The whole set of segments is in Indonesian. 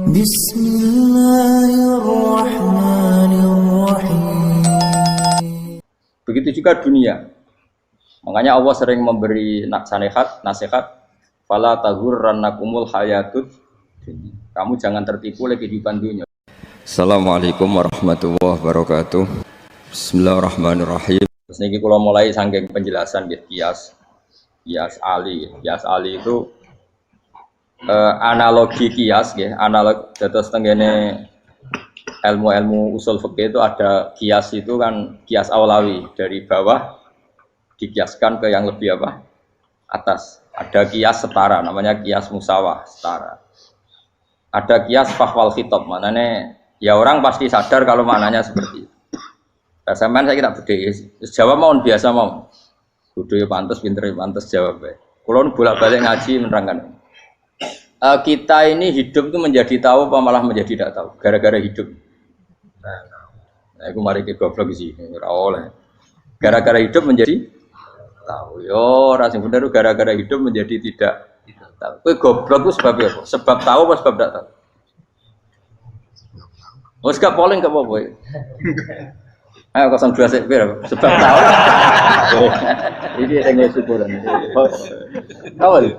Bismillahirrahmanirrahim. Begitu juga dunia. Makanya Allah sering memberi nasihat, fala taghurrannakumul hayatud dunya. Kamu jangan tertipu oleh kehidupan dunia. Assalamualaikum warahmatullahi wabarakatuh. Bismillahirrahmanirrahim. Terus niki kula mulai saking penjelasan nggih kias ali. Kias ali itu analogi kias nggih, analog dados tengene ilmu-ilmu usul fikih itu ada kias itu kan kias aulawi, dari bawah dikiaskan ke yang lebih apa? Atas. Ada kias setara, namanya kias musawah, setara. Ada kias fahwal khitab, maknanya ya orang pasti sadar kalau maknanya seperti itu. Sampean saya kira beda. Jawab mau biasa mau. Kudu ya pantes, pinter ya pantes jawab ya. Kalau bolak-balik ngaji menerangkan. Kita ini hidup itu menjadi tahu apa malah menjadi tidak tahu gara-gara hidup. Nah, aku mari ke goblok sih, ora oleh. Gara-gara hidup menjadi tahu. Yo, ora sing bener gara-gara hidup menjadi tidak tahu. Kowe goblok ku sebab apa? Sebab tahu apa sebab tidak tahu? Wes gak polling gak apa-apa. Ayo 02 sik pira? Sebab tahu. Ini sing syukuran. Tahu.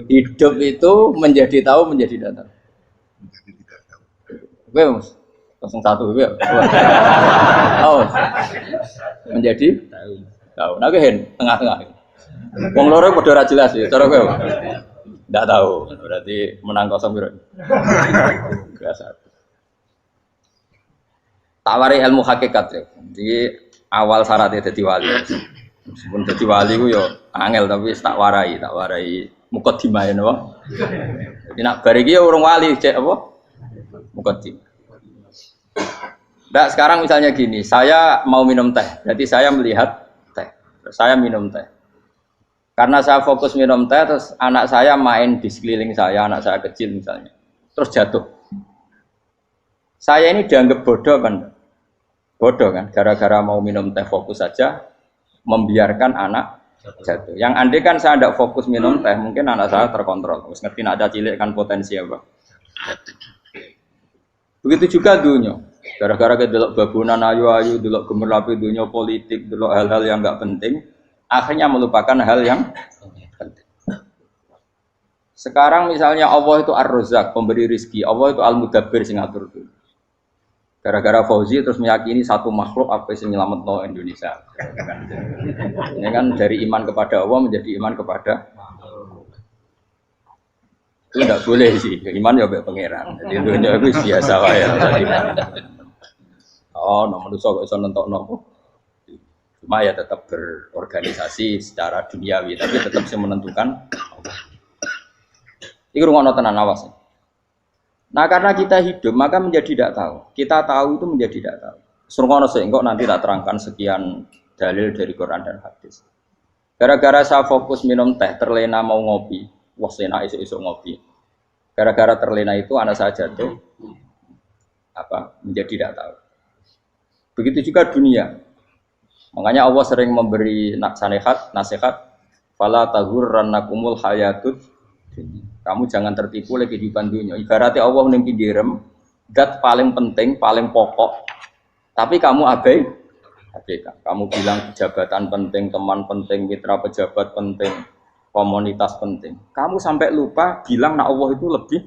Hidup itu menjadi tahu, menjadi tidak tahu. Oke, Mas. 01 ya. Oh. Menjadi tahu. Nah, hen tengah-tengah. Wong loro padha ora jelas ya, cara kowe. Ndak tahu. Berarti menang 0 piro. Biasa. Tawari ilmu hakikat ya. Jadi awal syaratnya dadi wali. Meskipun dadi wali ku yo angel tapi tak warai mukadimah ya napa. Jadi nak bar iki urung wali cek apa? Mukadimah. Nah, sekarang misalnya gini, saya mau minum teh, berarti saya melihat teh, terus saya minum teh. Karena saya fokus minum teh, terus anak saya main di sekeliling saya, anak saya kecil misalnya, terus jatuh. Saya ini dianggap bodoh kan? Bodoh kan? Gara-gara mau minum teh fokus saja, membiarkan anak jatuh. Yang andai kan saya tidak fokus minum teh, mungkin anak saya terkontrol. Terus ngerti nak ada cilik kan potensi apa? Begitu juga dunia. Gara-gara kita delok babunan ayu-ayu, delok gemerlapi dunia politik, delok hal-hal yang enggak penting, akhirnya melupakan hal yang penting. Sekarang misalnya Allah itu Ar-Razzaq, pemberi rizki, Allah itu Al-Mudabbir sing ngatur dunia. Gara-gara Fauzi terus meyakini satu makhluk apa yang nyelametno Indonesia. Ini kan dari iman kepada Allah menjadi iman kepada itu tidak boleh sih, iman ya baik pangeran. Jadi dunia itu biasa wae. Oh, manusia kok iso nentokno. Cuma ya tetap berorganisasi secara duniawi, tapi tetap sih menentukan. Iki rungono tenan awas. Nah, karena kita hidup maka menjadi tidak tahu. Kita tahu itu menjadi tidak tahu. Rungono sik engko nanti tak terangkan sekian dalil dari Quran dan hadis. Gara-gara saya fokus minum teh, terlena mau ngopi. Wah, enak esuk-esuk ngopi. Gara-gara terlena itu anak saya jatuh menjadi tidak tahu. Begitu juga dunia. Makanya Allah sering memberi nasihat, fala taghurrannakumul hayatud dunya. Kamu jangan tertipu oleh kehidupan dunia. Ibaratnya Allah ning pinggirem, zat paling penting, paling pokok. Tapi kamu abaikan. Kamu bilang jabatan penting, teman penting, mitra pejabat penting, komunitas penting. Kamu sampai lupa bilang nak Allah itu lebih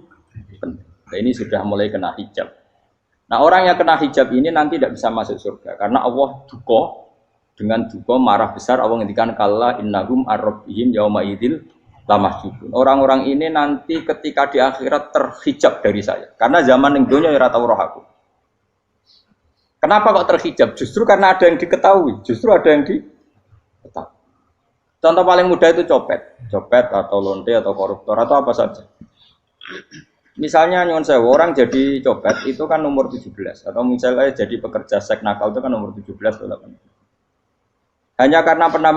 penting. Nah, ini sudah mulai kena hijab. Nah, orang yang kena hijab ini nanti tidak bisa masuk surga karena Allah dengan duka marah besar. Allah ngendikan kalla innahum ar-rabbihim yauma idzil lamahjubun. Orang-orang ini nanti ketika di akhirat terhijab dari saya. Karena zaman ning donya ora tau roh aku. Kenapa kok terhijab? Justru karena ada yang diketahui, justru ada yang diketahui. Contoh paling mudah itu copet atau lonte atau koruptor atau apa saja. Misalnya nyuwun sewu orang jadi copet itu kan umur 17 atau misalnya jadi pekerja seks nakal itu kan umur 17 atau 18. Hanya karena pernah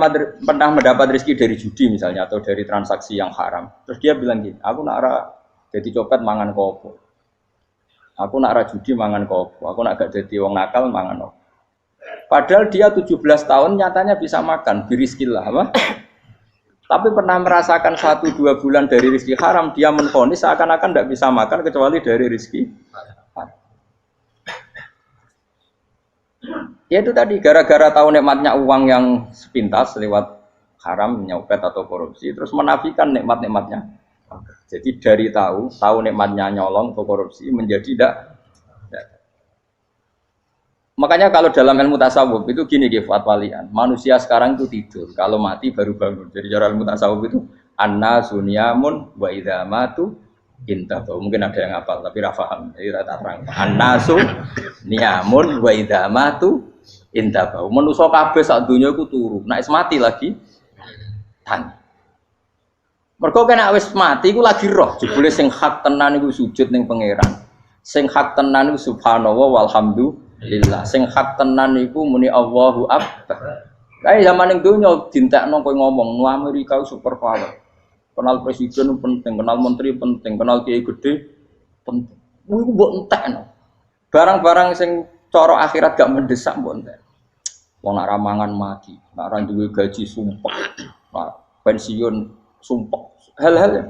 mendapat rezeki dari judi misalnya atau dari transaksi yang haram. Terus dia bilang gini, aku nak jadi copet mangan kopo. Aku nak judi mangan kopo. Aku nak gak jadi wong nakal mangan kopo. Padahal dia 17 tahun nyatanya bisa makan, biriskillah apa? Tapi pernah merasakan 1-2 bulan dari rezeki haram, dia menvonis seakan-akan tidak bisa makan kecuali dari rezeki haram. Ya itu tadi, gara-gara tahu nikmatnya uang yang sepintas lewat haram, nyopet atau korupsi, terus menafikan nikmat-nikmatnya. Jadi dari tahu nikmatnya nyolong atau korupsi menjadi tidak. Makanya kalau dalam ilmu tasawuf itu gini Gifat walian, manusia sekarang itu tidur, kalau mati baru bangun. Jadi cara ilmu tasawuf itu anna sunyamun wa idza matu intahu. Mungkin ada yang hafal tapi ra paham. Jadi rata terang. Anna sunyamun wa idza matu intahu. Manusa kabeh sak donya iku turu. Nek wis mati lagi tan. Mergo kena wis mati iku lagi roh. Jebule sing hak tenan iku sujud ning pangeran. Sing hak tenan iku subhanallah walhamdulillah. Sing hak tenan iku muni Allahu akbar. Kae zaman ning donya dintekno kowe ngomong nu Amerika super power. Kenal presiden penting, kenal menteri penting, kenal kiai gede penting. Iku mbok entekno. Barang-barang sing cara akhirat gak mendesak mbok entek. Wong nak ramangan mati, nak ra duwe gaji sumpek. Pensiun sumpek. Hal-hal ya.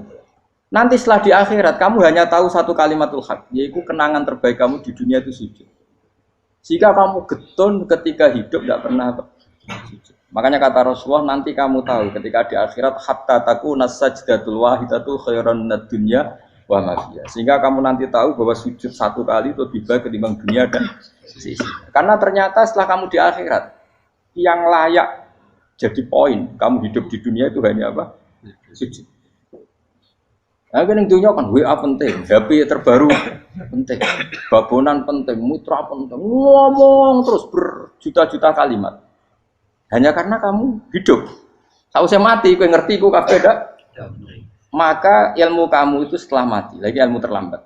Nanti setelah di akhirat kamu hanya tahu satu kalimatul haq, yaitu kenangan terbaik kamu di dunia itu sujud. Jika kamu getun ketika hidup tidak pernah sujud. Makanya kata Rasulullah nanti kamu tahu ketika di akhirat hatta takuna sajdatul wahidatu khairan minad dunya wa ma fiha. Sehingga kamu nanti tahu bahwa sujud satu kali itu lebih baik ketimbang dunia dan sisinya. Karena ternyata setelah kamu di akhirat yang layak jadi poin kamu hidup di dunia itu hanya apa? Sujud. Nah, kan yang dunia kan WA penting, HP terbaru penting, babonan penting, mitra penting, ngomong terus berjuta-juta kalimat. Hanya karena kamu hidup. Tahu saya mati, kau ngerti, kau kabeh dak. Maka ilmu kamu itu setelah mati, lagi ilmu terlambat.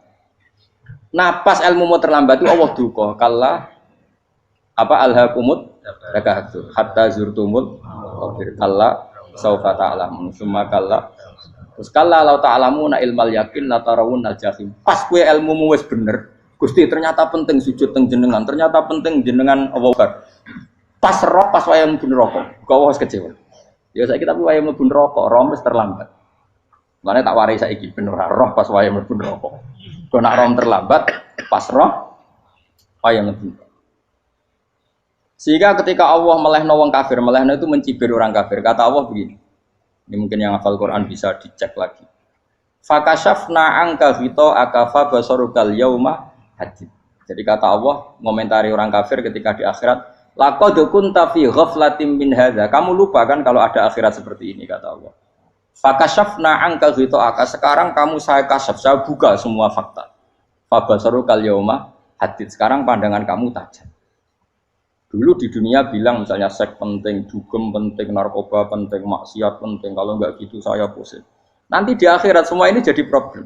Nah, pas ilmu mau terlambat itu Allah duka, kalla apa alhaqumut takahtur hatta zurtumul kalla saufa ta'lamun summa kalla. Terus kalla law ta'lamuna ilmal yakin la tarawunnal jahim. Pas kowe ilmumu wis bener, Gusti ternyata penting sujud teng jenengan, ternyata penting jenengan Allah. Pas roh pas wayahe mlebu neraka, kok wis kecewa. Ya saiki tapi wayahe mlebu neraka, roh wis terlambat. Mane tak warai saiki bener roh pas wayahe mlebu neraka. Kok nak roh terlambat, pas roh wayahe mlebu. Sehingga ketika Allah melehno wong kafir, melehno itu mencibir orang kafir. Kata Allah begini. Ini mungkin yang hafal Quran bisa dicek lagi. Fakashafna angka fito akafa basarukal yauma hadid. Jadi kata Allah ngomentari orang kafir ketika di akhirat, laqad kunta fi ghaflatin min hadza. Kamu lupa kan kalau ada akhirat seperti ini kata Allah. Fakashafna angka fito aka. Sekarang kamu saya kasaf, saya buka semua fakta. Fa basarukal yauma hadid. Sekarang pandangan kamu tajam. Dulu di dunia bilang misalnya seks penting, dugem penting, narkoba penting, maksiat penting. Kalau enggak gitu saya pusing. Nanti di akhirat semua ini jadi problem.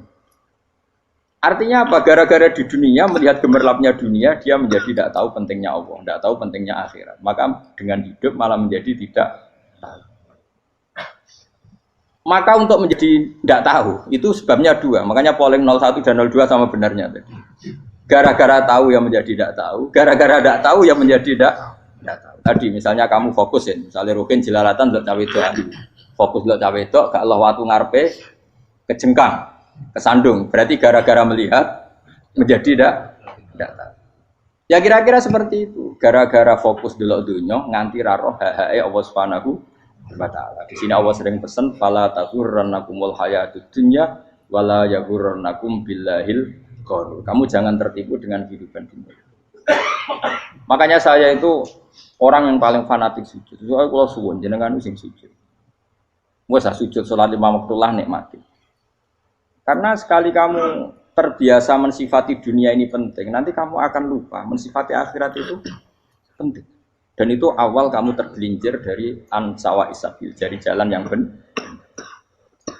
Artinya apa? Gara-gara di dunia melihat gemerlapnya dunia, dia menjadi tidak tahu pentingnya Allah, tidak tahu pentingnya akhirat. Maka dengan hidup malah menjadi tidak tahu. Maka untuk menjadi tidak tahu itu sebabnya dua. Makanya polling 01 dan 02 sama benarnya tadi. Gara-gara tahu yang menjadi tidak tahu, gara-gara tidak tahu yang menjadi tidak tahu. Tadi misalnya kamu fokus ya, misalnya Rukin jelalatan untuk cawe itu, fokus untuk cawe itu, gak Allah waktu ngarepe kejengkang, kesandung. Berarti gara-gara melihat menjadi tidak tahu. Ya kira-kira seperti itu. Gara-gara fokus delok dunya nganti raroh hae Allah Subhanahu wa taala. Di sini Allah sering pesan fala taghurrannakumul hayatud dunya wala yaghurrannakum billahil. Kamu jangan tertipu dengan kehidupan dunia. Makanya saya itu orang yang paling fanatik sujud. Soalnya kalau suwun jenengan sing sujud. Wes sujud salat 5 waktu lah nikmati. Karena sekali kamu terbiasa mensifati dunia ini penting, nanti kamu akan lupa mensifati akhirat itu penting. Dan itu awal kamu tergelincir dari ansawa isabil, dari jalan yang benar.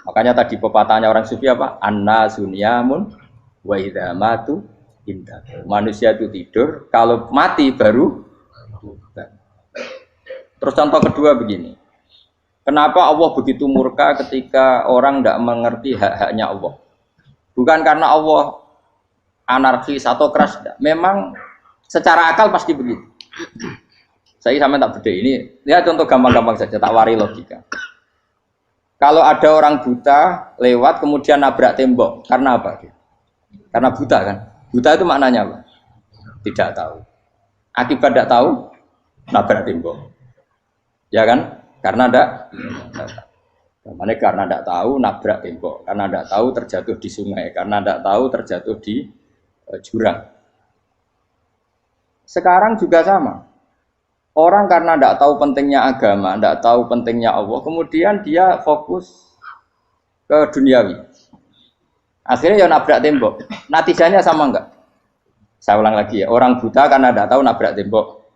Makanya tadi pepatahnya orang sufi apa? Anna sunyamun wa idza matu indah. Manusia itu tidur, kalau mati baru. Terus contoh kedua begini. Kenapa Allah begitu murka ketika orang tidak mengerti hak-haknya Allah? Bukan karena Allah anarkis atau keras, tidak. Memang secara akal pasti begitu. Saya sampai tak beda ini. Lihat contoh gampang-gampang saja, tak wari logika. Kalau ada orang buta lewat kemudian nabrak tembok, karena apa? Karena buta kan? Buta itu maknanya apa? Tidak tahu. Akibat tidak tahu, nabrak tembok. Ya kan? Karena tidak karena tidak tahu nabrak tembok, karena tidak tahu terjatuh di sungai, karena tidak tahu terjatuh di jurang. Sekarang juga sama. Orang karena tidak tahu pentingnya agama, tidak tahu pentingnya Allah, kemudian dia fokus ke duniawi. Akhirnya ya nabrak tembok. Natijanya sama enggak? Saya ulang lagi ya, orang buta karena tidak tahu nabrak tembok.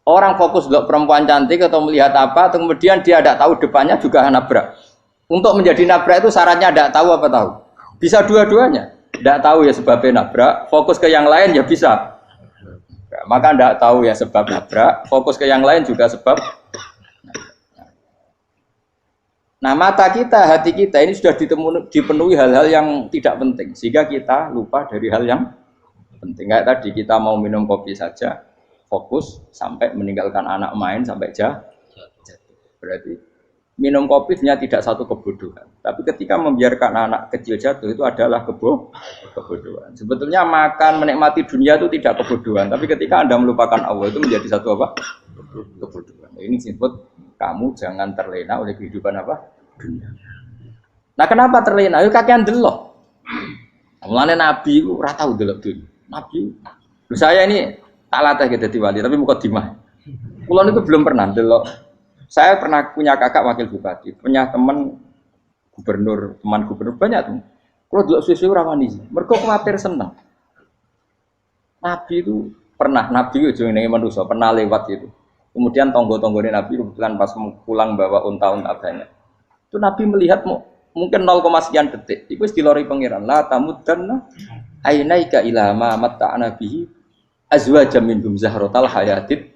Orang fokus untuk perempuan cantik atau melihat apa, kemudian dia tidak tahu depannya juga nabrak. Untuk menjadi nabrak itu syaratnya tidak tahu apa tahu. Bisa dua-duanya. Tidak tahu ya sebabnya nabrak, fokus ke yang lain ya bisa. Maka tidak tahu ya sebab nabrak, fokus ke yang lain juga sebab. Nah mata kita, hati kita ini sudah dipenuhi hal-hal yang tidak penting, sehingga kita lupa dari hal yang penting. Kayak tadi kita mau minum kopi saja, fokus sampai meninggalkan anak main sampai jatuh. Berarti minum kopi sebenarnya tidak satu kebodohan, tapi ketika membiarkan anak kecil jatuh itu adalah kebodohan. Sebetulnya makan menikmati dunia itu tidak kebodohan, tapi ketika Anda melupakan Allah itu menjadi satu apa? Kebodohan. Ini disebut kamu jangan terlena oleh kehidupan apa? Dunia. Nah kenapa terlena? Itu kakean delok. Mulane Nabi itu ora tau delok dunia. Nabi, saya ini tak latih gitu wali, tapi mukadimah. Kulon itu belum pernah delok. Saya pernah punya kakak wakil bupati, punya teman gubernur banyak tuh. Kalau dulu susu ramani, mereka khawatir senang. Nabi itu pernah, Nabi itu yang manusia pernah lewat itu. Kemudian tonggo-tonggonya Nabi kebetulan pas pulang bawa unta-unta banyak. Itu Nabi melihat mungkin 0, sekian detik. Itu dilori pangeran. La tamuddanna ainaika ila ma matta'na bihi azwajan minhum zahratal hayatid.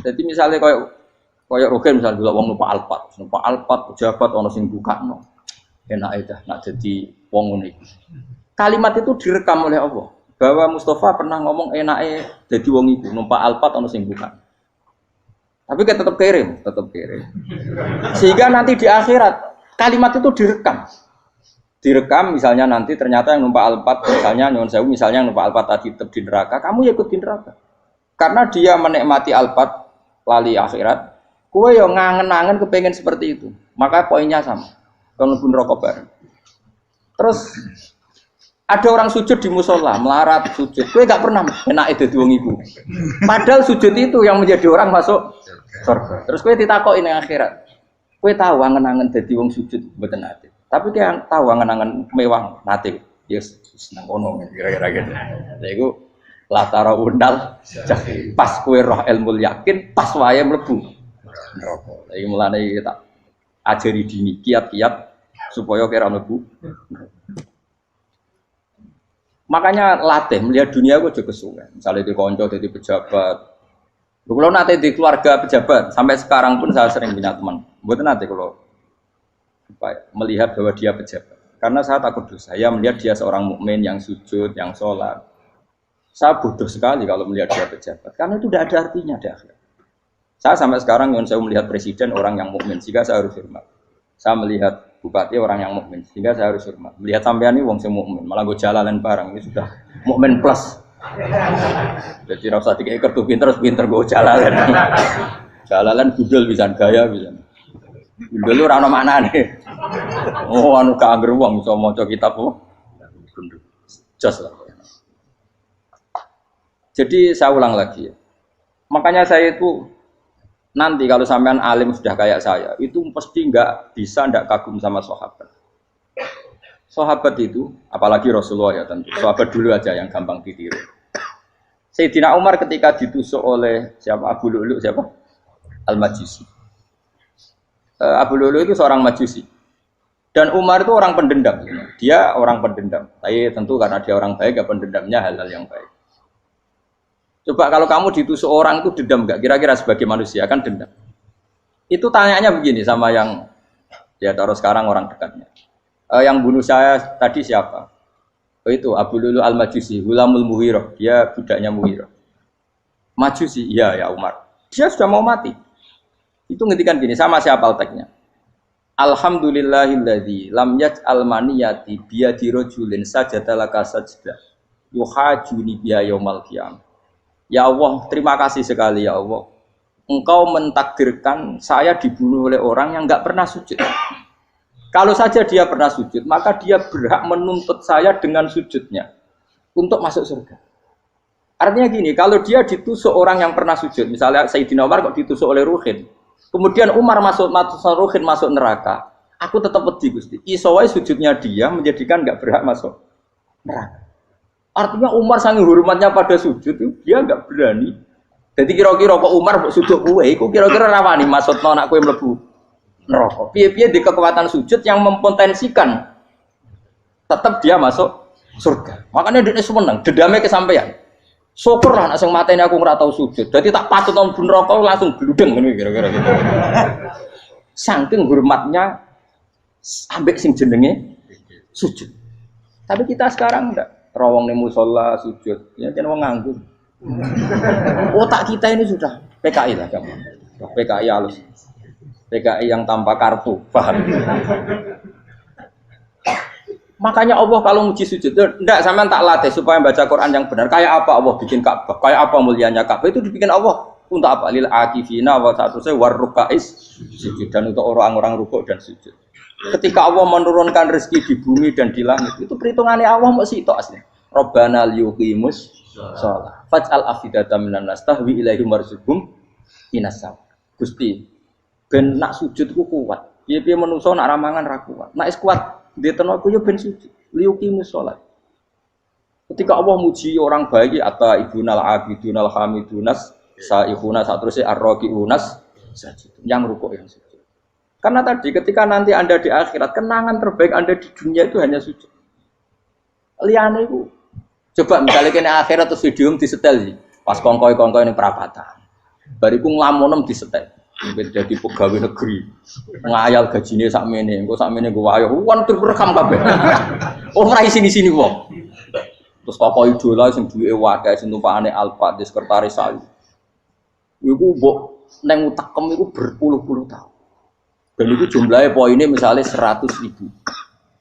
Jadi misalnya kayak Rogen misalnya dulu wong numpak Alphard pejabat ono sing bukakno. Enak aja nak jadi wong ngene iki. Kalimat itu direkam oleh Allah bahwa Mustafa pernah ngomong enake jadi wong iku numpak Alphard ono sing buka. Tapi kan tetap kirim. Sehingga nanti di akhirat kalimat itu direkam misalnya nanti ternyata yang numpak Alphard misalnya nyuwun sewu misalnya yang numpak Alphard tadi tetap di neraka, kamu ya ikut di neraka. Karena dia menikmati Alphard lali akhirat. Kowe yo ngangen-angen kepengen seperti itu. Maka poinnya sama. Kalau pun rokok bareng. Terus ada orang sujud di musola, melarat sujud. Kowe gak pernah enak itu wong iku. Padahal sujud itu yang menjadi orang masuk surga. Terus kowe ditakoki ning akhirat. Kowe tahu angen-angen dadi wong sujud mboten ate. Tapi kowe tahu angen-angen mewah nate. Yes, seneng kono kira-kira gitu. Lha iku latara undal pas kowe roh ilmu yakin pas wae mlebu neraka. Iki mulane tak ajari dini kiat-kiat supaya kira mlebu. Makanya latih melihat dunia kok aja kesuwen. Misalnya di konco jadi pejabat. Kalau nanti di keluarga pejabat sampai sekarang pun saya sering punya teman. Buat nanti kalau melihat bahwa dia pejabat. Karena saya takut dosa. Saya melihat dia seorang mukmin yang sujud, yang sholat. Saya bodoh sekali kalau melihat dia pejabat. Karena itu tidak ada artinya di akhirat. Saya sampai sekarang yang saya melihat presiden orang yang mukmin, sehingga saya harus hormat. Saya melihat bupati orang yang mukmin, sehingga saya harus hormat. Melihat sampean ini wong sing mukmin, malah gue jalalan barang ini sudah mukmin plus. Jadi rasa tiga ekor tuh pinter gue jalalan. Jalalan budal bisa gaya bisa. Budal lu rano mana nih? Oh anu kagak wong bisa mau kitab kok. Just lah. Jadi saya ulang lagi ya. Makanya saya itu nanti kalau sampean alim sudah kayak saya, itu pasti nggak kagum sama sahabat. Sahabat itu, apalagi Rasulullah ya tentu. Sahabat dulu aja yang gampang ditiru. Sayyidina Umar ketika ditusuk oleh siapa Abu Lu'lu siapa? Al-Majusi. Abu Lu'lu itu seorang Majusi. Dan Umar itu orang pendendam. Dia orang pendendam. Tapi tentu karena dia orang baik, ya pendendamnya hal-hal yang baik. Coba kalau kamu ditusuk orang itu dendam nggak? Kira-kira sebagai manusia kan dendam. Itu tanyanya begini sama yang ya taruh sekarang orang dekatnya. Yang bunuh saya tadi siapa? Oh, itu Abu Lu'lu Al-Majusi, Hulamul Mughirah. Dia budaknya Mughirah. Majusi, iya ya Umar. Dia sudah mau mati. Itu ngetikan gini, sama siapa alteknya. Alhamdulillahilladzi lam yaj'al maniyati biyadi rajulin sajadalaka sajda yuhajuni biya yaumal qiyamah. Ya Allah, terima kasih sekali ya Allah. Engkau mentakdirkan saya dibunuh oleh orang yang enggak pernah sujud. Kalau saja dia pernah sujud, maka dia berhak menuntut saya dengan sujudnya untuk masuk surga. Artinya gini, kalau dia ditusuk orang yang pernah sujud, misalnya Sayyidina Umar kok ditusuk oleh Ruhin, kemudian Umar masuk Ruhin masuk neraka, aku tetap wedi Gusti. Iso wae sujudnya dia menjadikan enggak berhak masuk neraka. Artinya Umar sangat hormatnya pada sujud, dia enggak berani. Jadi kira-kira kok Umar sujud kowe, iku kira-kira rawani maksudno anak kowe mlebu neraka. Piye-piye di kekuatan sujud yang mempotensikan tetap dia masuk surga. Makanya dia seneng, dendamnya kesampaian. Syukur lah anak sing mateni aku ora tau sujud. Jadi tak patut nang neraka langsung gludeng ngene kira-kira gitu. Saking hormatnya ambek sing jenenge sujud. Tapi kita sekarang enggak. Rawong ning musala sujud, ya jan wong nganggur. Otak kita ini sudah PKI lah kamu. PKI halus. PKI yang tanpa kartu, paham? Makanya Allah kalau muji sujud, enggak sampean tak latih supaya baca Quran yang benar. Kayak apa Allah bikin Ka'bah? Kayak apa mulianya Ka'bah? Itu dibikin Allah untuk apa? Lil akifina wa satusai warrukais sujud, dan untuk orang-orang rukuk dan sujud. Ketika Allah menurunkan rezeki di bumi dan di langit, itu perhitungannya Allah mau sitok asli. Rabbana liyuqimus shalah. Faj'al afidatan minan nas tahwi ilaihim warzuqhum minas sam. Gusti, ben nak sujud ku kuat. Piye-piye menungso nak ramangan ra kuat. Nak is kuat dia tenaga yo ben sujud, liyuqimus shalah. Ketika Allah muji orang baik, atta ibunal abidunal hamidunas saihuna satrusé arraqiunas sajid. Yang rukuk yang sujud. Karena tadi ketika nanti Anda di akhirat, kenangan terbaik Anda di dunia itu hanya sujud. Liyane iku coba misalnya kene akhirat terus video disetel sih. Pas kongkoi-kongkoi ning perapatan. Bariku nglamonem disetel. Jadi pegawai negeri. Ngayal gajine sakmene, engko sakmene nggo wayo. Wan direkam kabeh. Oh ora sini-sini wong. Terus tokoh idola sing duwe wadah sing tumpakane Alfa di sekretaris saya. Iku mbok nang utekem iku berpuluh-puluh tahun. Dan itu jumlahnya poinnya misalnya 100.000.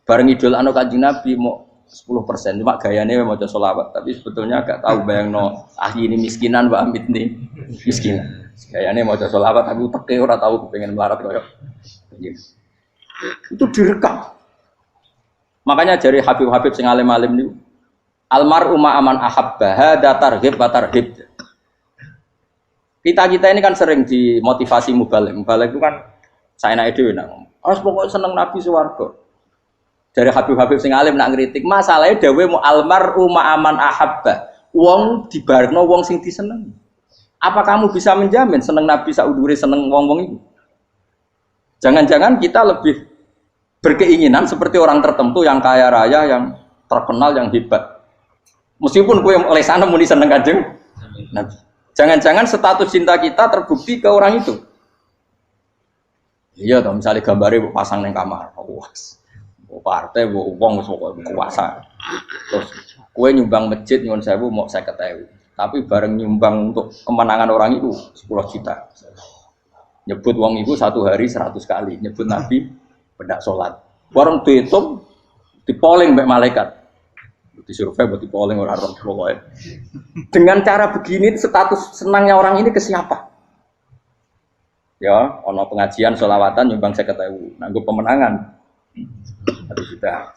Bareng idol anu Kanjeng Nabi mau 10%, cuma gayanya mau coba sholawat. Tapi sebetulnya agak tahu bayangno ini miskinan Mbak Amit nih miskinan. Gayanya mau coba sholawat, tapi teke ora tahu kepengen melarat koyo. Itu direkam. Makanya dari Habib-habib sing alim-alim niku almar'u ma'aman ahabba hada targhib wa tarhib. Kita ini kan sering dimotivasi mubaligh. Mubaligh itu kan saya naik dewe nang. Harus pokoknya seneng Nabi swarga. Dari Habib-habib sing alim nak ngritik, masalahnya dawe mu almar'u ma'aman ahabba. Wong dibarno wong sing diseneng. Apa kamu bisa menjamin seneng Nabi saudure seneng wong-wong itu? Jangan-jangan kita lebih berkeinginan seperti orang tertentu yang kaya raya, yang terkenal, yang hebat. Meskipun kowe oleh sana muni seneng Kanjeng Nabi. Jangan-jangan status cinta kita terbukti ke orang itu. Iya toh, misalnya gambarnya pasang neng kamar, puas, partai, uang, kuasa. Terus, kue nyumbang masjid nyuwun sewu mau 50.000, tapi bareng nyumbang untuk kemenangan orang itu 10 juta. Nyebut uang itu satu hari 100 kali, nyebut Nabi bedak sholat. Bareng dihitung, dipoling mbak malaikat, disurvei buat dipoling orang pokoknya. Dengan cara begini, status senangnya orang ini ke siapa? Ya, ono pengajian sholawatan nyumbang 50.000, nanggo pemenangan. Tapi sudah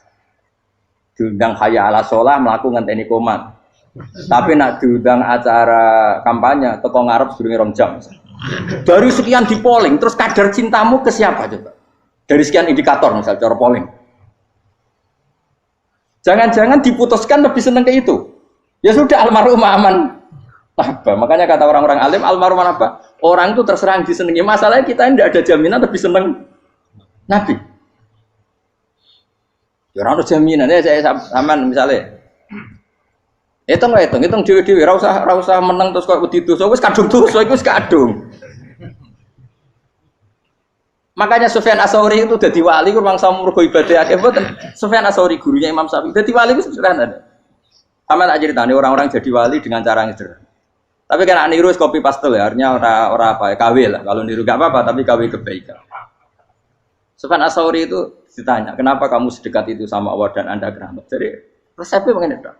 diundang hayya ala sholah melakukan ngenteni komat. Tapi nak diundang acara kampanye teko ngarep sedurunge 2 jam. Dari sekian di polling, terus kadar cintamu ke siapa coba? Dari sekian indikator misal cara polling. Jangan-jangan diputuskan lebih seneng ke itu. Ya sudah almarhum aman. Apa? Makanya kata orang-orang alim almarhum apa? Orang itu terserah disenangi. Masalahnya kita tidak ada jaminan lebih senang Nabi. Ya orang ada jaminan. Ya saya aman misalnya. Hitung dewi-dewi. Rasa menang terus kok begitu. So wis kadung tuh. So wis kadung. Makanya Sufyan Ats-Tsauri itu dadi wali kurang sama mergo ibadah akeh mboten. Sufyan Ats-Tsauri gurunya Imam Syafi'i. Dadi wali itu sederhana. Sama tak ceritane orang-orang jadi wali dengan cara yang sederhana. Tapi kan niru copy paste ya, artinya orang apa ya, KW lah. Kalau niru gak apa-apa, tapi KW kebaikan. Sufyan Ats-Tsauri itu ditanya, kenapa kamu sedekat itu sama Allah dan Anda keramat? Jadi resepnya begini dong.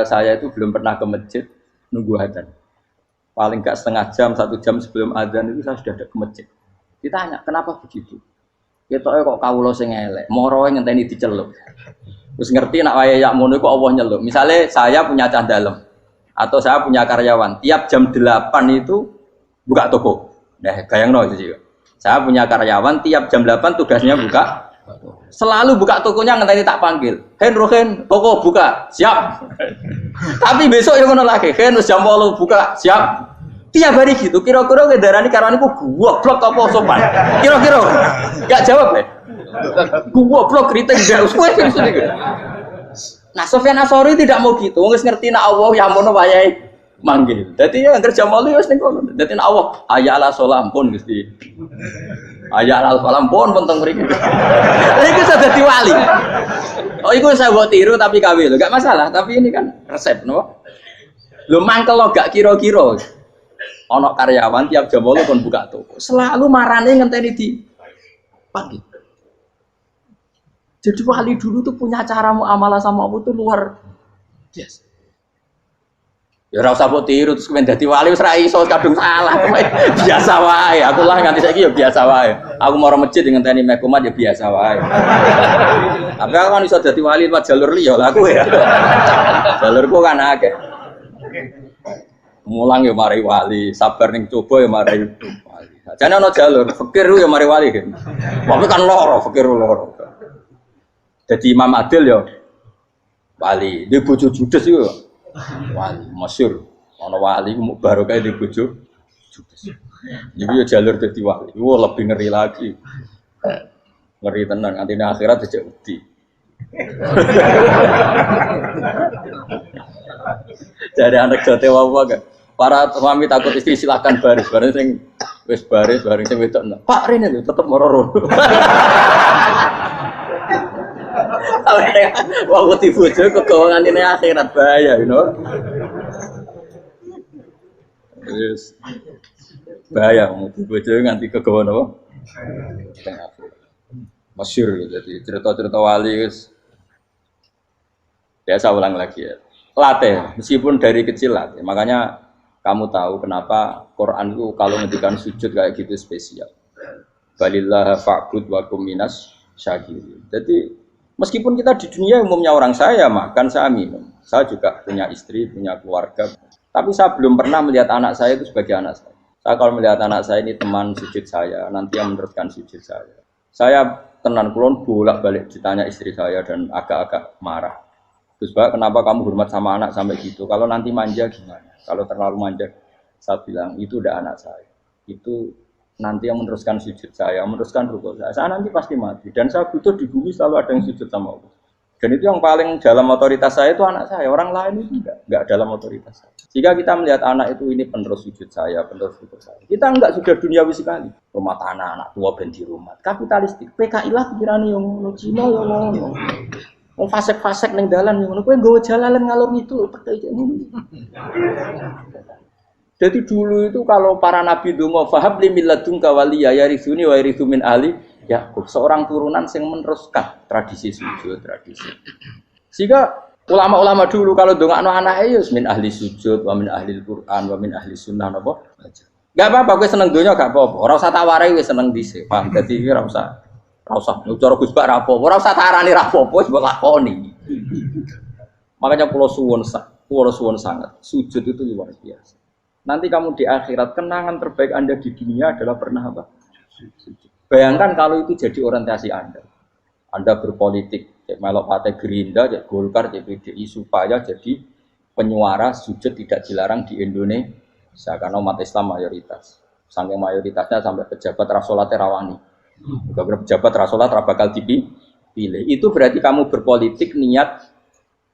Saya itu belum pernah ke masjid nunggu adzan. Paling gak setengah jam, 1 jam sebelum adzan itu saya sudah ada ke masjid. Ditanya, kenapa begitu? Ketoke kok kawula sing elek, moroe ngenteni diceluk. Terus ngerti nak waya yak mono iku Allah nyeluk. Misalnya saya punya cah dalem atau saya punya karyawan, tiap jam 8 itu buka toko. Nah, gayangno itu sih. Saya punya karyawan tiap jam 8 tugasnya buka. Selalu buka tokonya ngenteni tak panggil. Hen Rohen, toko buka. Siap. Tapi besok yang ngono lagi, hen jam 8 buka. Siap. Tiap hari gitu. Kira-kira ngendarani karwane ku goblok apa sopan. Kira-kira. Enggak jawab ya. Goblok kritik ndak usah wis gitu. Nah, Sufyan Ats-Tsauri tidak mau gitu. Wis ngerti nek Allah ya mono wayahe manggil. Dadi ya anggere jam 8 wis ning kono. Dadi nek Allah ayala salam pun Gusti. Ayala salam pun teng mriki. Iku sudah dadi wali. Oh, iku saya buat tiru tapi kawe lho. Enggak masalah, tapi ini kan resep no. Lho mangkel lo gak kira-kira. Ana karyawan tiap jam 8 kon buka toko. Selalu marane ngenteni di pagi. Jadi wali dulu tuh punya cara muamalah sama Allah tuh luar biasa. Ya ora usah mbok tiru terus kemen dadi wali wis ra iso kadung salah. Biasa wae. Aku lah nganti saiki ya biasa wae. Aku mau masjid ngenteni mekumat ya biasa wae. Tapi aku kan iso dadi wali lewat jalur liya lah aku ya. Jalurku kan akeh. Mulang ya mari wali, sabar ning coba ya mari wali. Jane ana jalur fikir ya mari wali kan. Tapi kan loro, fikir loro. Jadi Imam Adil ya wali, di bojo judes iku wali masyhur. Ana wali ku barokah di bojo judes. Jadi ya jalur dadi wali. Wah lebih ngeri lagi. Ngeri tenan nanti nang akhirat aja wedi. Jadi anak jote wae kan. Para suami takut istri silakan baris, bareng sing wis baris, bareng sing wedok. Pak Rene lho tetep moro-moro. Wah, wedi bojo kegawangan ini akhirat bahaya, you know. Yes. Bahaya wedi bojo nganti kegawan apa? Masyhur jadi cerita-cerita wali wis. Biasa ulang lagi ya. Latih, meskipun dari kecil latih. Makanya kamu tahu kenapa Quran itu kalau ngendikan sujud kayak gitu spesial. Balillah fa'bud wa kum minas syakirin. Jadi meskipun kita di dunia umumnya orang saya makan, saya minum. Saya juga punya istri, punya keluarga. Tapi saya belum pernah melihat anak saya itu sebagai anak saya. Saya kalau melihat anak saya ini teman sujud saya, nanti yang meneruskan sujud saya. Saya tenan kulon bolak-balik ditanya istri saya dan agak-agak marah. Terus Pak, kenapa kamu hormat sama anak sampai gitu? Kalau nanti manja gimana? Kalau terlalu manja, saya bilang itu udah anak saya. Itu nanti yang meneruskan sujud saya, meneruskan rukuk saya. Saya nanti pasti mati. Dan saya butuh di bumi selalu ada yang sujud sama Allah. Dan itu yang paling dalam otoritas saya itu anak saya. Orang lain itu enggak dalam otoritas saya. Jika kita melihat anak itu ini penerus sujud saya, penerus rukuk saya. Kita enggak sudah duniawi sekali. Rumah tanah, anak tua ben di rumah. Kapitalistik. PKI lah pikirannya yang ngono, Cina yang ngono. Wong fasek-fasek ning dalan ngono kowe nggawa jalalan ngalor ngidul percaya ngono. Jadi dulu itu kalau para nabi donga fahab li milladunka waliya yarisuni wa yarithu min ahli Yakub, seorang turunan yang meneruskan tradisi sujud, tradisi. Sehingga ulama-ulama dulu kalau dongakno anake ya min ahli sujud, wa min ahli Al-Qur'an, wa min ahli sunnah napa. Enggak apa-apa kowe seneng donya gak apa-apa. Ora usah tak warai wis seneng dhisik. Paham? Dadi ora usah cara Gus Bak ra apa, ora usah tarani ra apa-apa wis mbok lakoni. Makanya kula suwun sangat, sujud itu luar biasa. Nanti kamu di akhirat kenangan terbaik Anda di dunia adalah pernah apa? Sujud. Bayangkan kalau itu jadi orientasi Anda. Anda berpolitik, cek melok partai Gerindra, cek Golkar, cek PDI supaya jadi penyuara sujud tidak dilarang di Indonesia karena umat Islam mayoritas. Saking mayoritasnya sampai pejabat rasolat rawani. Juga pejabat rasolat bakal dipilih. Itu berarti kamu berpolitik niat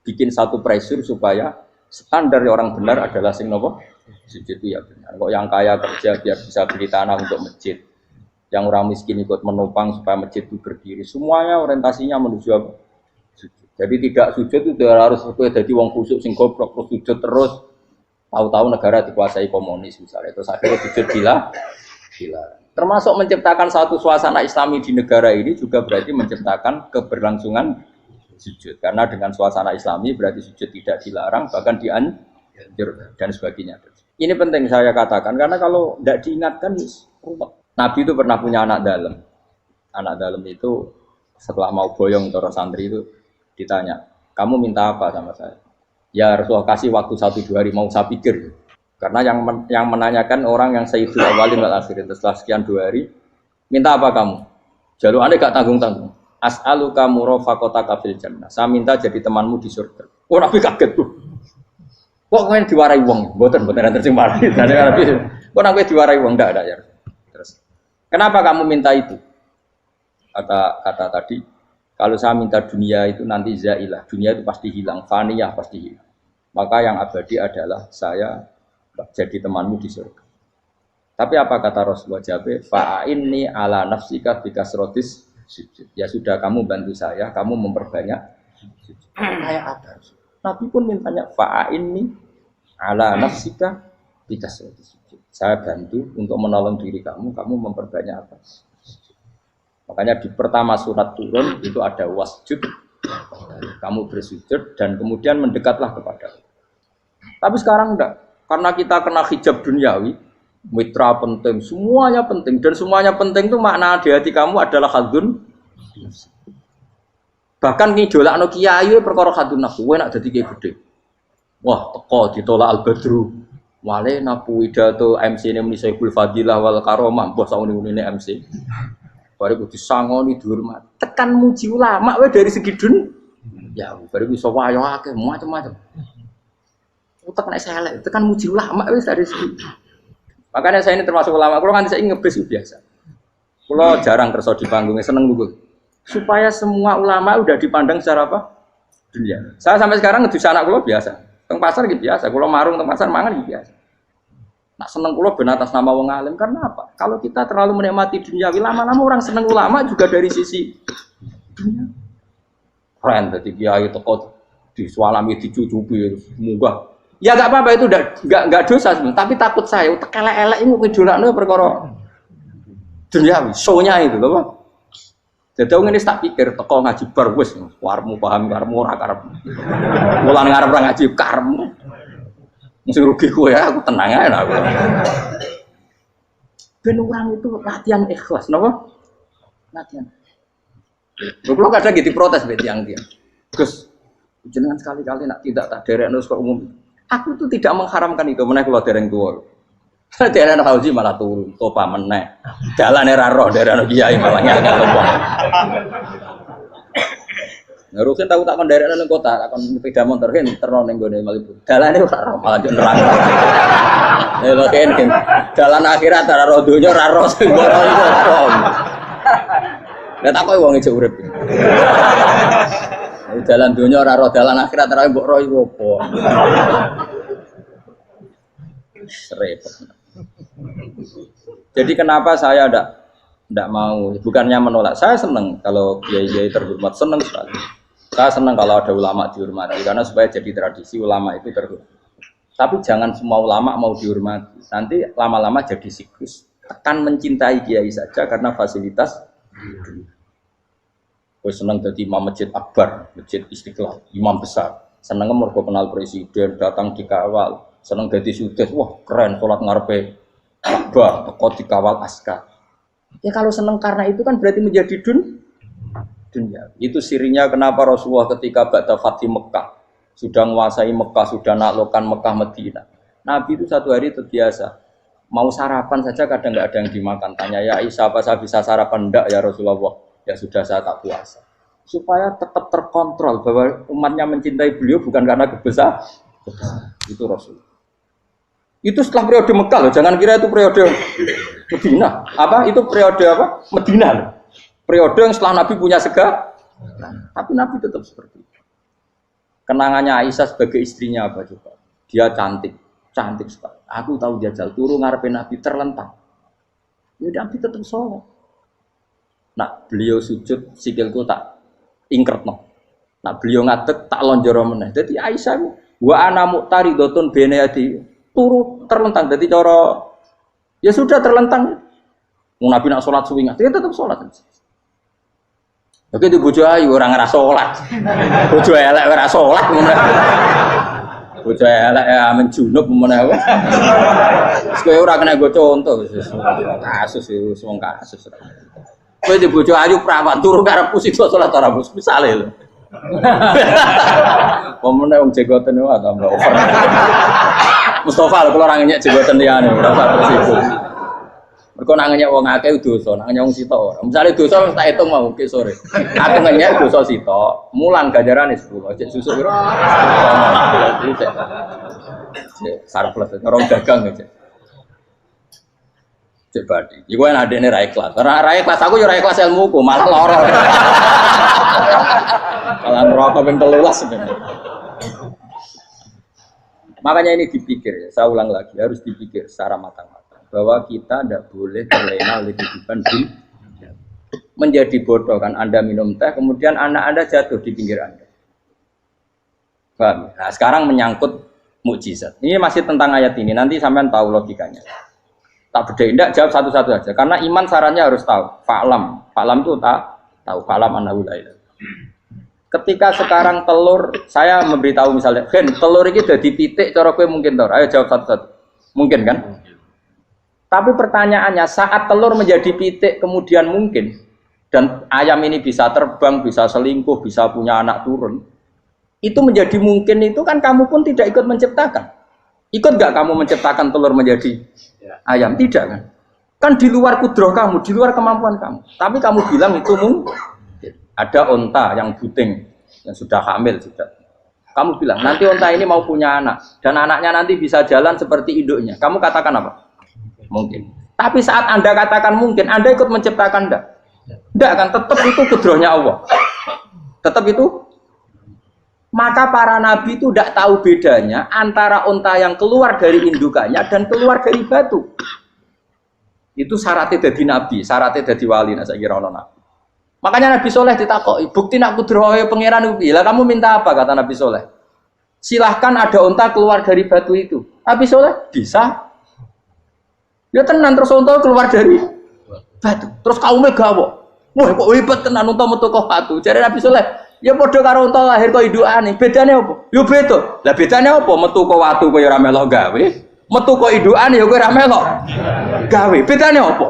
bikin satu pressure supaya standar orang benar adalah sing nopo sujud itu ya benar. Kok yang kaya kerja biar bisa beli tanah untuk masjid, yang orang miskin ikut menopang supaya masjid itu berdiri. Semuanya orientasinya menuju apa? Sujud. Jadi tidak sujud itu harus jadi wong khusyuk sing goblok terus sujud terus. Tahu-tahu negara dikuasai komunis misalnya, terus akhirnya sujud gila. Termasuk menciptakan satu suasana Islami di negara ini juga berarti menciptakan keberlangsungan sujud. Karena dengan suasana Islami berarti sujud tidak dilarang, bahkan dianjur dan sebagainya. Ini penting saya katakan karena kalau tidak diingatkan, Nabi itu pernah punya anak dalam. Anak dalam itu setelah mau boyong para santri itu ditanya, kamu minta apa sama saya? Ya Rasulullah kasih waktu 1-2 hari mau saya pikir. Karena yang menanyakan orang yang sayyidul awwalin wal akhirin setelah sekian 2 hari, minta apa kamu? Jaluannya gak tanggung-tanggung. As'aluka murafaqataka fil jannah. Saya minta jadi temanmu di surga. Oh Nabi kaget tuh. Kok kalian diwarai wong? Mboten nanti sing mari. Kok Nabi diwarai wong ndak ada ya. Terus kenapa kamu minta itu? Kata tadi, kalau saya minta dunia itu nanti zailah, dunia itu pasti hilang, faniyah pasti hilang. Maka yang abadi adalah saya jadi temanmu di surga. Tapi apa kata Rasulullah Jabe? Fa'inni ala nafsika bikasrotis sujud. Ya sudah kamu bantu saya, kamu memperbanyak sujud. Kayak apa? Nabi pun mintanya fa'inni ala nafsika bikasrotis sujud. Saya bantu untuk menolong diri kamu memperbanyak apa? Makanya di pertama surat turun itu ada wasjud, kamu bersujud dan kemudian mendekatlah kepada Allah. Tapi sekarang enggak, karena kita kena hijab duniawi, mitra penting, semuanya penting dan semuanya penting itu makna di hati kamu adalah hadun. Bahkan ngidolakno kiai perkara hadun nafsu, kowe nak dadi kiai gede. Wah, teko ditolak al-badru. Wale napu pidato MC ne muni Saiful Fadilah wal Karomah, mbah sauni-unine MC. Baru disangoni dihormat. Tekan muji ulama wae dari segi ya baru bisa wayo akeh macam-macam. Utek nek selek, tekan muji ulama wis dari segi. Makanya saya ini termasuk ulama, kalau nanti saya ngebris biasa. Kalau jarang kerso di panggungnya seneng dulu. Supaya semua ulama udah dipandang secara apa? Dunia. Saya sampai sekarang ngedus anak kulo biasa. Teng pasar gitu biasa. Kalau marung teng pasar mangan gitu biasa. Nak seneng kulo ben atas nama wong alim karena apa? Kalau kita terlalu menikmati dunia, lama-lama orang seneng ulama juga dari sisi dunia. Keren tadi kiai teko disualami dicucupi munggah. Ya enggak apa-apa itu enggak dosa sebenarnya, tapi takut saya utek elek-elek ini ngidolakno perkara duniawi, show-nya itu lho, Pak. Jadi wong ini tak pikir teko ngaji bar wis warmu paham karmu ora karep. Mulan ngarep ora ngaji karmu. Mesti rugi kowe ya, aku tenang ae aku. Ben orang itu latihan ikhlas, napa? Latihan. Kalau kadang gitu protes mbek tiyang dia. Gus, jenengan sekali-kali nak tidak tak derekno kok umum. Aku tuh tidak mengharamkan itu, meneh kula dereng tuwa. Dereng haji malah turun, topa meneh. Dalane ra roh dereng kiai malah ngel-ngel wong. Ngurusin tahu tak kendaraan nang kota, takon sepeda motor kan terno ning gone Malibu. Dalane ora roh malah yo nerang. Lha kan dalan akhirat ora roh donya ora roh sing ora iku apa. Lah tak koyo wong ijo urip. Dalan donya ora roh dalan akhirat ora mbok roh iku apa. Repot. Jadi kenapa saya ndak mau, bukannya menolak. Saya senang kalau kiai-kiai terhormat, senang sekali. Saya senang kalau ada ulama dihormati karena supaya jadi tradisi ulama itu terhormat. Tapi jangan semua ulama mau dihormati. Nanti lama-lama jadi siklus. Tekan mencintai kiai saja karena fasilitas. Gue senang jadi imam masjid akbar, masjid Istiqlal, imam besar. Senang mergo kenal presiden, datang dikawal. Senang jadi sudes, wah keren sholat ngarepe Ka'bah, teko dikawal askar. Ya kalau senang karena itu kan berarti menjadi dunia. Itu sirinya kenapa Rasulullah ketika ba'da Fathi Mekah sudah menguasai Mekah, sudah naklukkan Mekah Madinah. Nabi itu satu hari terbiasa mau sarapan saja kadang nggak ada yang dimakan. Tanya ya Aisyah apa saya bisa sarapan? Enggak ya Rasulullah. Ya sudah saya tak puasa. Supaya tetap terkontrol bahwa umatnya mencintai beliau bukan karena kebesaran. Itu Rasul. Itu setelah periode Mekah loh, jangan kira itu periode Medina. Apa? Itu periode apa? Medina loh. Periode yang setelah Nabi punya segala. Tapi Nabi tetap seperti itu. Kenangannya Aisyah sebagai istrinya apa coba? Dia cantik sekali. Aku tahu jajal turu ngarepin Nabi terlentang. Ya Nabi tetap sholat. Nah beliau sujud sikilku tak ingkret no. Nah beliau ngadeg tak lonjoro meneh. Jadi Aisyah wa ana muqtaridotun bene adi turu terlentang. Jadi cara ya sudah terlentang. Mau Nabi nak sholat suwi dia tetap sholat. Oke itu bojo ayu orang ngerasa sholat, bojo elek ora sholat, bojo elek amen junub mana apa? Sekali orang kena gue contoh, kasus itu semua kasus. Kau itu bojo ayu perawan turun karena pusing sholat tarabus misalnya lo. Pemenang orang jagoan itu atau enggak over? Mustafa kalau orangnya jagoan dia nih, berapa persibuk? Mereka nangenya wong akeh dosa, nangenya wong sitok. Misale dosa tak hitung mau ke sore. Aku ngenyek dosa sitok, mulang ganjarane 10. Cek susuk piro? Cek surplus orang dagang aja. Cek badi. Iku enak adene ra ikhlas. Ra ikhlas aku yo ra ikhlas ilmuku, malah lara. Malah neraka ping 13 sebenarnya. Makanya ini dipikir, saya ulang lagi, harus dipikir secara matang-matang. Bahwa kita tidak boleh terlena oleh kehidupan dunia. Menjadi bodoh kan Anda minum teh, kemudian anak Anda jatuh di pinggir Anda. Paham? Nah sekarang menyangkut mukjizat. Ini masih tentang ayat ini, nanti sampean tahu logikanya. Tak bedain, tidak jawab satu-satu aja. Karena iman sarannya harus tahu. Fa'lam itu tak tahu. Fa'lam annahu la ilaha. Ketika sekarang telur, saya memberitahu misalnya, Gen, telur ini udah dipitik, cara kowe mungkin tau. Ayo jawab satu-satu. Mungkin kan? Tapi pertanyaannya, saat telur menjadi pitik kemudian mungkin, dan ayam ini bisa terbang, bisa selingkuh, bisa punya anak turun, itu menjadi mungkin itu kan kamu pun tidak ikut menciptakan. Ikut gak kamu menciptakan telur menjadi ayam? Tidak kan? Kan di luar kudroh kamu, di luar kemampuan kamu. Tapi kamu bilang itu mungkin. Ada onta yang buting, yang sudah hamil sudah. Kamu bilang, nanti onta ini mau punya anak, dan anaknya nanti bisa jalan seperti induknya. Kamu katakan apa? Mungkin. Tapi saat Anda katakan mungkin, Anda ikut menciptakan enggak? Enggak kan, tetap itu kudrohnya Allah. Tetap itu. Maka para nabi itu tidak tahu bedanya antara unta yang keluar dari indukannya dan keluar dari batu. Itu syaratnya jadi nabi, syaratnya jadi wali. Nah, saya kira orang nabi. Makanya Nabi Soleh ditakoki, bukti nak kudrohnya pangeran ubi. Lah kamu minta apa kata Nabi Soleh? Silahkan ada unta keluar dari batu itu. Nabi Soleh bisa. Ya tenan terus unta keluar dari batu. Terus kaumnya gawo. Wah kok hebat tenan unta metu kok batu. Jare Nabi Soleh, ya padha karo unta lahir kok indukane. Bedane apa? Ya beda. Lah bedane apa? Metu kok watu kok ya ora melok gawe. Metu kok indukane ya kowe ora melok gawe. Bedane apa?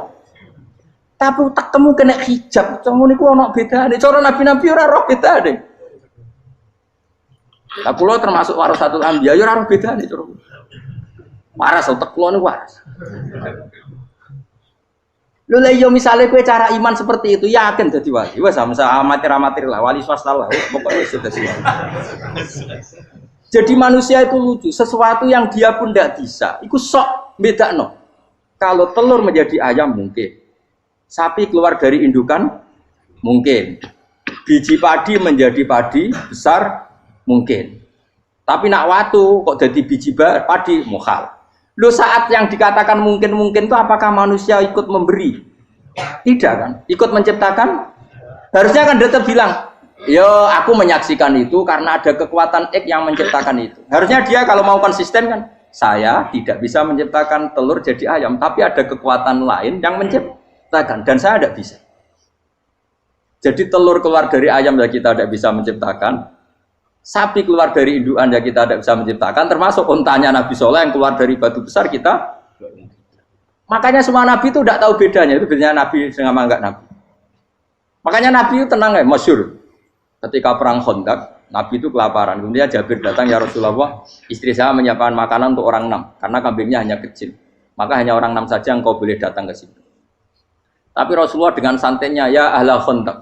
Tapi tak temu kena hijab. Ngono niku ana bedane. Cara nabi-nabi ora roh bedane. Lah kula termasuk warasatul anbiya ya ora roh bedane cara. Waras utek kula niku waras. Lho lha yo misale kowe cara iman seperti itu yakin dadi wali. Wes sama amatir-amatir lah wali swasta lah. Pokoknya wis dadi wali. Jadi manusia itu lucu, sesuatu yang dia pun tidak bisa. Iku sok bedakno. Kalau telur menjadi ayam mungkin. Sapi keluar dari indukan mungkin. Biji padi menjadi padi besar mungkin. Tapi nak watu kok jadi biji padi mukhal. Lo saat yang dikatakan mungkin-mungkin itu apakah manusia ikut memberi? Tidak kan? Ikut menciptakan? Harusnya kan tetap bilang, yo aku menyaksikan itu karena ada kekuatan X yang menciptakan itu. Harusnya dia kalau mau konsisten kan, saya tidak bisa menciptakan telur jadi ayam, tapi ada kekuatan lain yang menciptakan dan saya tidak bisa. Jadi telur keluar dari ayam ya kita tidak bisa menciptakan. Sapi keluar dari indukan ya kita tidak bisa menciptakan, termasuk untanya Nabi Soleh yang keluar dari batu besar kita. Makanya semua Nabi itu tidak tahu bedanya, itu bedanya Nabi sama enggak Nabi. Makanya Nabi itu tenang ya, masyhur. Ketika perang Khandaq, Nabi itu kelaparan. Kemudian Jabir datang, ya Rasulullah, istri saya menyiapkan makanan untuk orang 6, karena kambingnya hanya kecil. Maka hanya orang 6 saja yang kau boleh datang ke sini. Tapi Rasulullah dengan santainya, ya ahlal Khandaq.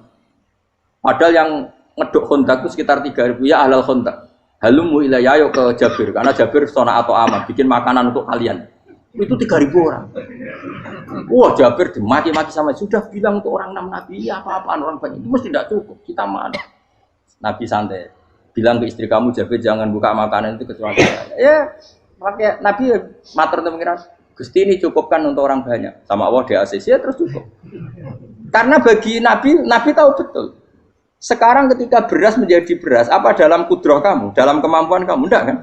Padahal yang ngeduk Khandaq itu sekitar 3.000, ya ahlal Khandaq. Halumu ilayya ayo ke Jabir, karena Jabir sona atau aman, bikin makanan untuk kalian. Itu 3.000 orang. Wah Jabir dimaki-maki sama, sudah bilang untuk orang 6 Nabi, ya apa-apaan orang banyak, itu mesti tidak cukup, kita mana. Nabi santai, bilang ke istri kamu Jabir jangan buka makanan itu kecuali saya. Ya, pakai Nabi matur untuk pengiran, Gusti ini cukupkan untuk orang banyak, sama Allah di ACC ya terus cukup. Karena bagi Nabi, Nabi tahu betul. Sekarang ketika beras menjadi beras, apa dalam kudroh kamu, dalam kemampuan kamu, enggak kan?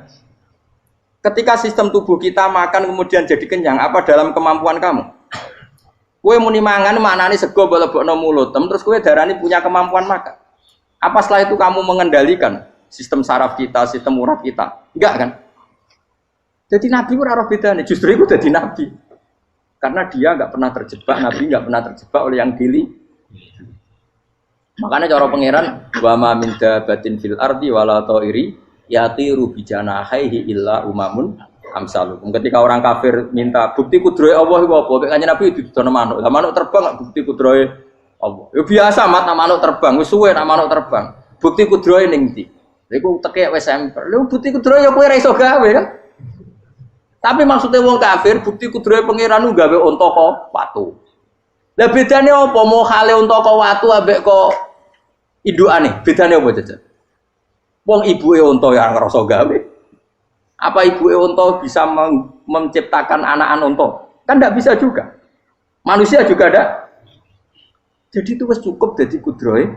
Ketika sistem tubuh kita makan kemudian jadi kenyang, apa dalam kemampuan kamu? Kue muni mangan maknane sego bolebokno mulut, terus kue darani punya kemampuan makan. Apa setelah itu kamu mengendalikan sistem saraf kita, sistem urat kita? Enggak kan? Jadi Nabi ora ora bedane, justru itu jadi Nabi. Karena dia enggak pernah terjebak, Nabi enggak pernah terjebak oleh yang dili. Makanya cara pangeran wa ma min dabatin fil ardi wala ta'iri yatiru bijanahihi illa umamun amsalukum. Ketika orang kafir minta bukti kudrohe Allah iku apa? Kanjeng Nabi didono manuk. Lah manuk terbang bukti kudrohe Allah. Ya biasa mat manuk terbang, wis suwe nak manuk terbang. Bukti kudrohe ning ndi? Lha iku tekek wis emper. Lha bukti kudrohe ya kowe ora iso gawe kan? Tapi maksudnya wong kafir bukti kudrohe pangeran ku gawe unta kok watu. Lah bedane apa? Mau hale unta kok watu ambek kok indukane? Bedane apa jajan? Wong ibuke unta ya ngrasa gawe. Apa ibuke unta bisa menciptakan anak-anak unta? Kan enggak bisa juga. Manusia juga ada. Jadi itu wis cukup dadi kudrohe.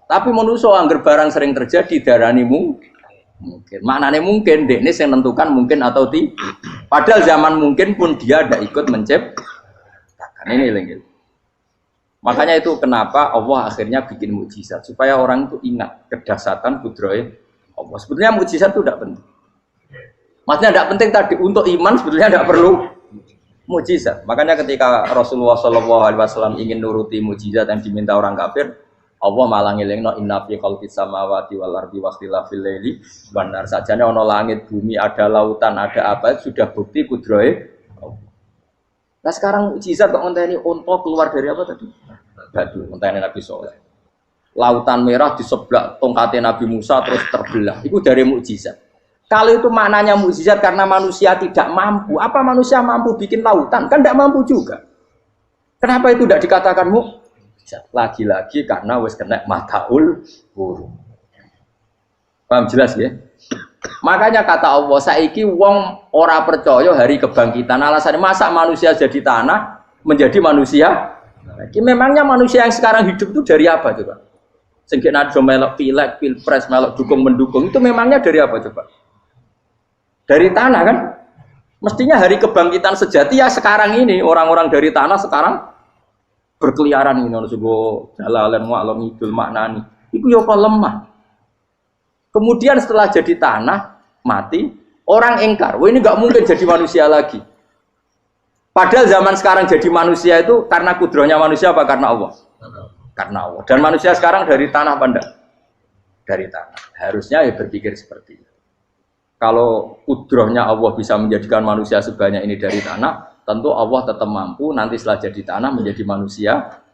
Tapi manusia angger barang sering terjadi darani mungkin. Maknane mungkin dekne sing nentukan mungkin atau tidak. Padahal zaman mungkin pun dia ada ikut menciptakan ini lagi. Makanya itu kenapa Allah akhirnya bikin mukjizat supaya orang itu ingat kedahsyatan kudrohe Allah. Sebetulnya mukjizat itu tidak penting. Maksudnya tidak penting tadi untuk iman sebetulnya tidak perlu mukjizat. Makanya ketika Rasulullah SAW ingin nuruti mukjizat yang diminta orang kafir, Allah malah ngelingno inna fi khalqis samawati wal ardi wakhtilafil laili wan nar. Sajane ana langit, bumi, ada lautan, ada apa sudah bukti kudrohe. Nah sekarang mukjizat kok ngenteni unta keluar dari apa tadi? Batu, ngenteni Nabi Soleh. Lautan merah di sebelah tongkatnya Nabi Musa terus terbelah. Itu dari mukjizat. Kalau itu maknanya mukjizat karena manusia tidak mampu, apa manusia mampu bikin lautan? Kan tidak mampu juga. Kenapa itu tidak dikatakan mukjizat? Lagi-lagi karena wis kena mataul huruf. Paham jelas ya? Makanya kata Allah, saiki wong ora percaya hari kebangkitan. Alasannya masa manusia jadi tanah menjadi manusia? Memangnya manusia yang sekarang hidup itu dari apa coba? Sehingga nado melok pilek, pilpres, melok dukung mendukung itu memangnya dari apa coba? Dari tanah kan? Mestinya hari kebangkitan sejati ya sekarang ini orang-orang dari tanah sekarang berkeliaran ini harus go jalalan mu'alam idul maknani. Itu ya kok lemah. Kemudian setelah jadi tanah mati orang engkar, wah ini nggak mungkin jadi manusia lagi. Padahal zaman sekarang jadi manusia itu karena kudrohnya manusia apa karena Allah? Karena Allah. Dan manusia sekarang dari tanah apa enggak? Dari tanah. Harusnya ya berpikir seperti itu. Kalau kudrohnya Allah bisa menjadikan manusia sebanyak ini dari tanah, tentu Allah tetap mampu nanti setelah jadi tanah menjadi manusia.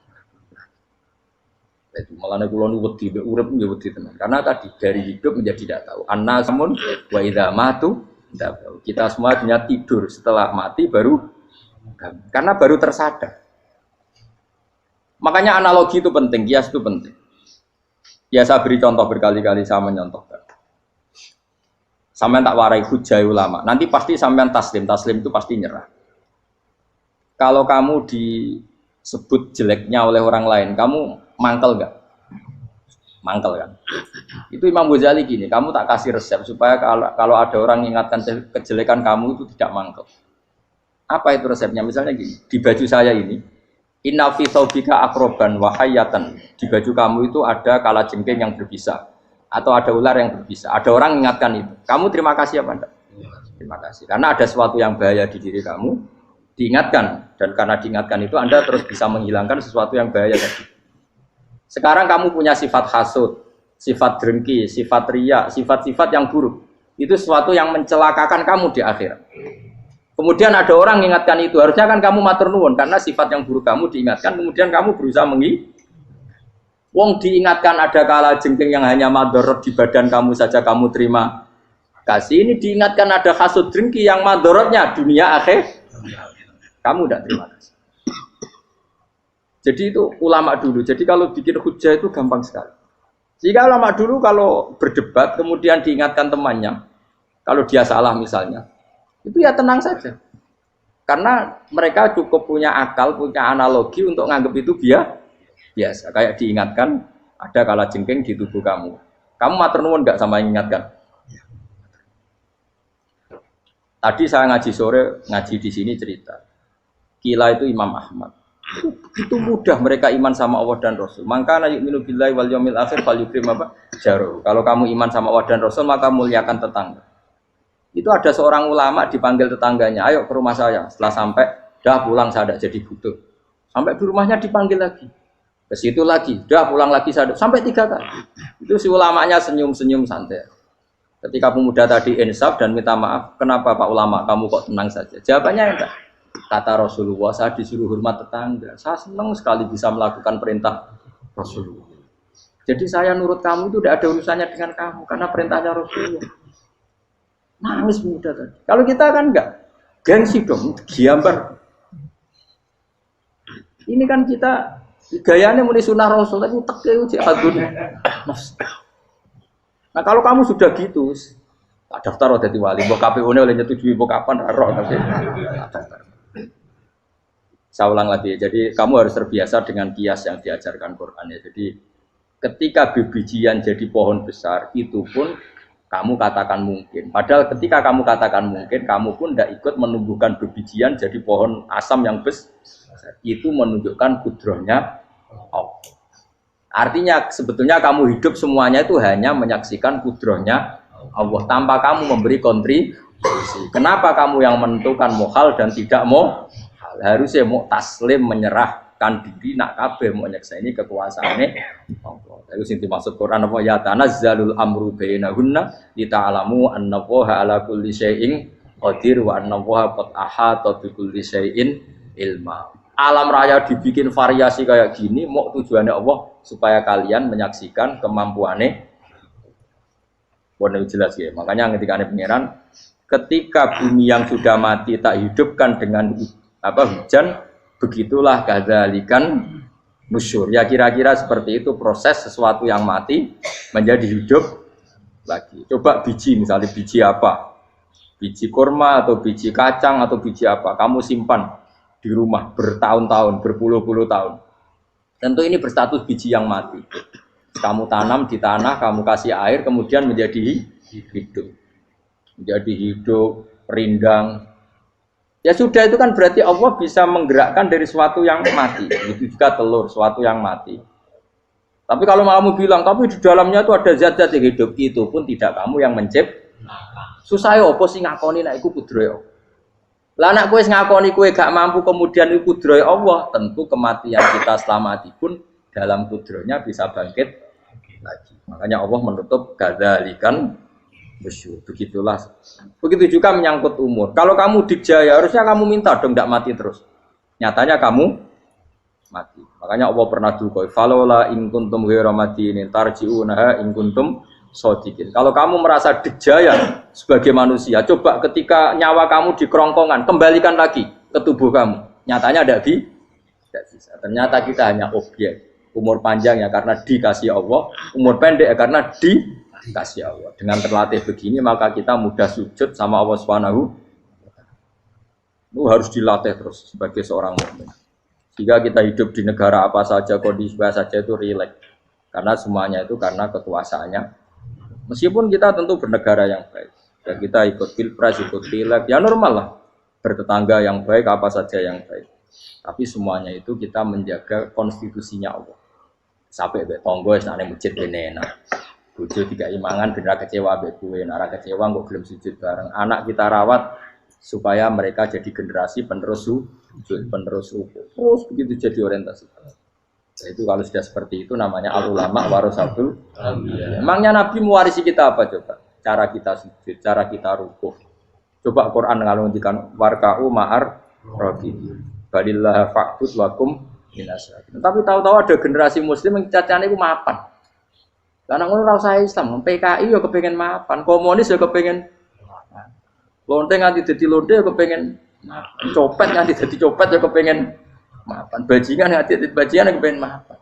Itu malah kula nu wedi urip nggih wedi tenan. Karena tadi dari hidup menjadi tidak tahu. Annasamun wa idza matu tahu. Kita semua hanya tidur setelah mati baru karena baru tersadar. Makanya analogi itu penting, kias itu penting. Ya saya beri contoh berkali-kali saya menyontohkan. Sampean tak warai hujah ulama. Nanti pasti sampean taslim itu pasti nyerah. Kalau kamu disebut jeleknya oleh orang lain, kamu mangkel enggak? Mangkel kan? Itu Imam Ghazali gini, kamu tak kasih resep supaya kalau ada orang mengingatkan kejelekan kamu itu tidak mangkel. Apa itu resepnya? Misalnya gini, di baju saya ini, inna fi thawbika akroban wa hayatan. Di baju kamu itu ada kalajengking yang berbisa atau ada ular yang berbisa. Ada orang mengingatkan itu. Kamu terima kasih apa enggak? Terima kasih. Karena ada sesuatu yang bahaya di diri kamu, diingatkan dan karena diingatkan itu Anda terus bisa menghilangkan sesuatu yang bahaya tadi. Sekarang kamu punya sifat hasud, sifat dengki, sifat riya, sifat-sifat yang buruk. Itu sesuatu yang mencelakakan kamu di akhirat. Kemudian ada orang mengingatkan itu, harusnya kan kamu matur nuwun karena sifat yang buruk kamu diingatkan, kemudian kamu berusaha wong diingatkan ada kalajengking yang hanya madorot di badan kamu saja kamu terima kasih. Ini diingatkan ada hasud dengki yang madorotnya dunia akhir, kamu tidak terima kasih. Jadi itu ulama dulu. Jadi kalau bikin hujah itu gampang sekali. Jika ulama dulu kalau berdebat kemudian diingatkan temannya, kalau dia salah misalnya, itu ya tenang saja. Karena mereka cukup punya akal, punya analogi untuk nganggap itu biasa. Kayak diingatkan ada kalajengking di tubuh kamu. Kamu matur nuwun enggak sama yang ingatkan? Tadi saya ngaji sore, ngaji di sini cerita. Kila itu Imam Ahmad. Itu mudah mereka iman sama Allah dan Rasul. Maka na yu'minu billahi wal yaumil akhir falyukrim apa? Jaru. Kalau kamu iman sama Allah dan Rasul maka muliakan tetangga. Itu ada seorang ulama dipanggil tetangganya, ayo ke rumah saya. Setelah sampai, dah pulang saya tidak jadi butuh. Sampai di rumahnya dipanggil lagi. Ke situ lagi, dah pulang lagi saya sampai 3 kali. Itu si ulamanya senyum-senyum santai. Ketika pemuda tadi insaf dan minta maaf, kenapa Pak Ulama kamu kok tenang saja? Jawabannya enggak. Kata Rasulullah, saya disuruh hormat tetangga. Saya senang sekali bisa melakukan perintah Rasulullah. Jadi saya nurut kamu itu tidak ada urusannya dengan kamu, karena perintahnya Rasulullah. Nangis pemuda tadi. Kalau kita kan enggak, gengsi dong, giambar. Ini kan kita gayanya mulai sunnah Rasul, tapi tekeu jihadun. Nah kalau kamu sudah gitu, tak daftar jadi wali, mbok KPU-ne oleh nyetujui mbok kapan roh tapi daftar. Saya ulang lagi, jadi kamu harus terbiasa dengan kias yang diajarkan Quran ya. Jadi ketika bijian jadi pohon besar, itu pun kamu katakan mungkin. Padahal ketika kamu katakan mungkin, kamu pun tidak ikut menumbuhkan bijian jadi pohon asam yang besar. Itu menunjukkan kudrohnya Allah. Artinya sebetulnya kamu hidup semuanya itu hanya menyaksikan kudrohnya Allah tanpa kamu memberi kontribusi. Kenapa kamu yang menentukan mohal dan tidak mau? Harusnya mau taslim menyerahkan diri nak kabeh mau nyekseni kekuasaane Allah. Itu sing dimaksud Quran apa ya tanazzalul amru bainahunna lita'lamu annallaha ala kulli syai'in qadir wa annallaha qad ahata bi kulli syai'in ilma. Alam raya dibikin variasi kayak gini mau tujuannya Allah supaya kalian menyaksikan kemampuannya. Boleh jelas ya. Makanya ketika ada pangeran, ketika bumi yang sudah mati tak hidupkan dengan hujan, begitulah kadzalikan nusyur. Ya kira-kira seperti itu proses sesuatu yang mati menjadi hidup lagi. Coba biji, misalnya biji apa? Biji kurma atau biji kacang atau biji apa? Kamu simpan di rumah bertahun-tahun, berpuluh-puluh tahun. Tentu ini berstatus biji yang mati. Kamu tanam di tanah, kamu kasih air, kemudian menjadi hidup. Menjadi hidup, rindang. Ya sudah, itu kan berarti Allah bisa menggerakkan dari sesuatu yang mati. Itu juga telur, sesuatu yang mati. Tapi kalau kamu bilang, tapi di dalamnya itu ada zat-zat yang hidup, itu pun tidak kamu yang menciptakan. Susah ya, apa sih ngakoni nak iku kudrohe Allah. Lah anak kowe ngakoni kowe gak mampu kemudian iku kudrohe Allah, tentu kematian kita setelah mati pun dalam kudrohnya bisa bangkit lagi. Makanya Allah menutup kadzalikan nusyur. Begitulah. Begitu juga menyangkut umur. Kalau kamu dijaya, harusnya kamu minta dong tidak mati terus. Nyatanya kamu mati. Makanya Allah pernah dukoi. Falola in kuntum ghairu madinin tarji'unaha in kuntum shodiqin. Kalau kamu merasa dijaya sebagai manusia, coba ketika nyawa kamu di kerongkongan, kembalikan lagi ke tubuh kamu. Nyatanya tidak bisa. Ternyata kita hanya objek. Umur panjang ya karena dikasih Allah, umur pendek ya karena dikasih Allah. Dengan terlatih begini maka kita mudah sujud sama Allah Subhanahu. Itu harus dilatih terus sebagai seorang mukmin. Jika kita hidup di negara apa saja, kondisi apa saja itu rileks. Karena semuanya itu karena kekuasaannya. Meskipun kita tentu bernegara yang baik. Dan kita ikut pilpres, ikut pileg, ya normal lah. Bertetangga yang baik, apa saja yang baik. Tapi semuanya itu kita menjaga konstitusinya Allah. Sampai tonggo senane masjid kene enak. Bojo tiga imangan bener kecewa mbek kowe, nek kecewa kok gelem sujud bareng. Anak kita rawat supaya mereka jadi generasi penerus sujud, penerus rukuk. Terus begitu jadi orientasi. Nah, itu kalau sudah seperti itu namanya al-ulama warasatul anbiya. Emangnya Nabi mewarisi kita apa coba? Cara kita sujud, cara kita rukuk. Coba Quran ngalundikan warka'u ma'ar raqiin. Balillah fa'bud wakum minasyakirin. Tapi tahu-tahu ada generasi muslim yang cacane iku mapan. Karena ngono ora usah Islam, PKI yo kepengen mapan, komunis yo kepengen mapan. Lonte nganti dadi lonte yo kepengen mapan. Copet nganti dadi copet yo kepengen mapan. Bajingan nganti dadi bajingan yo kepengen mapan.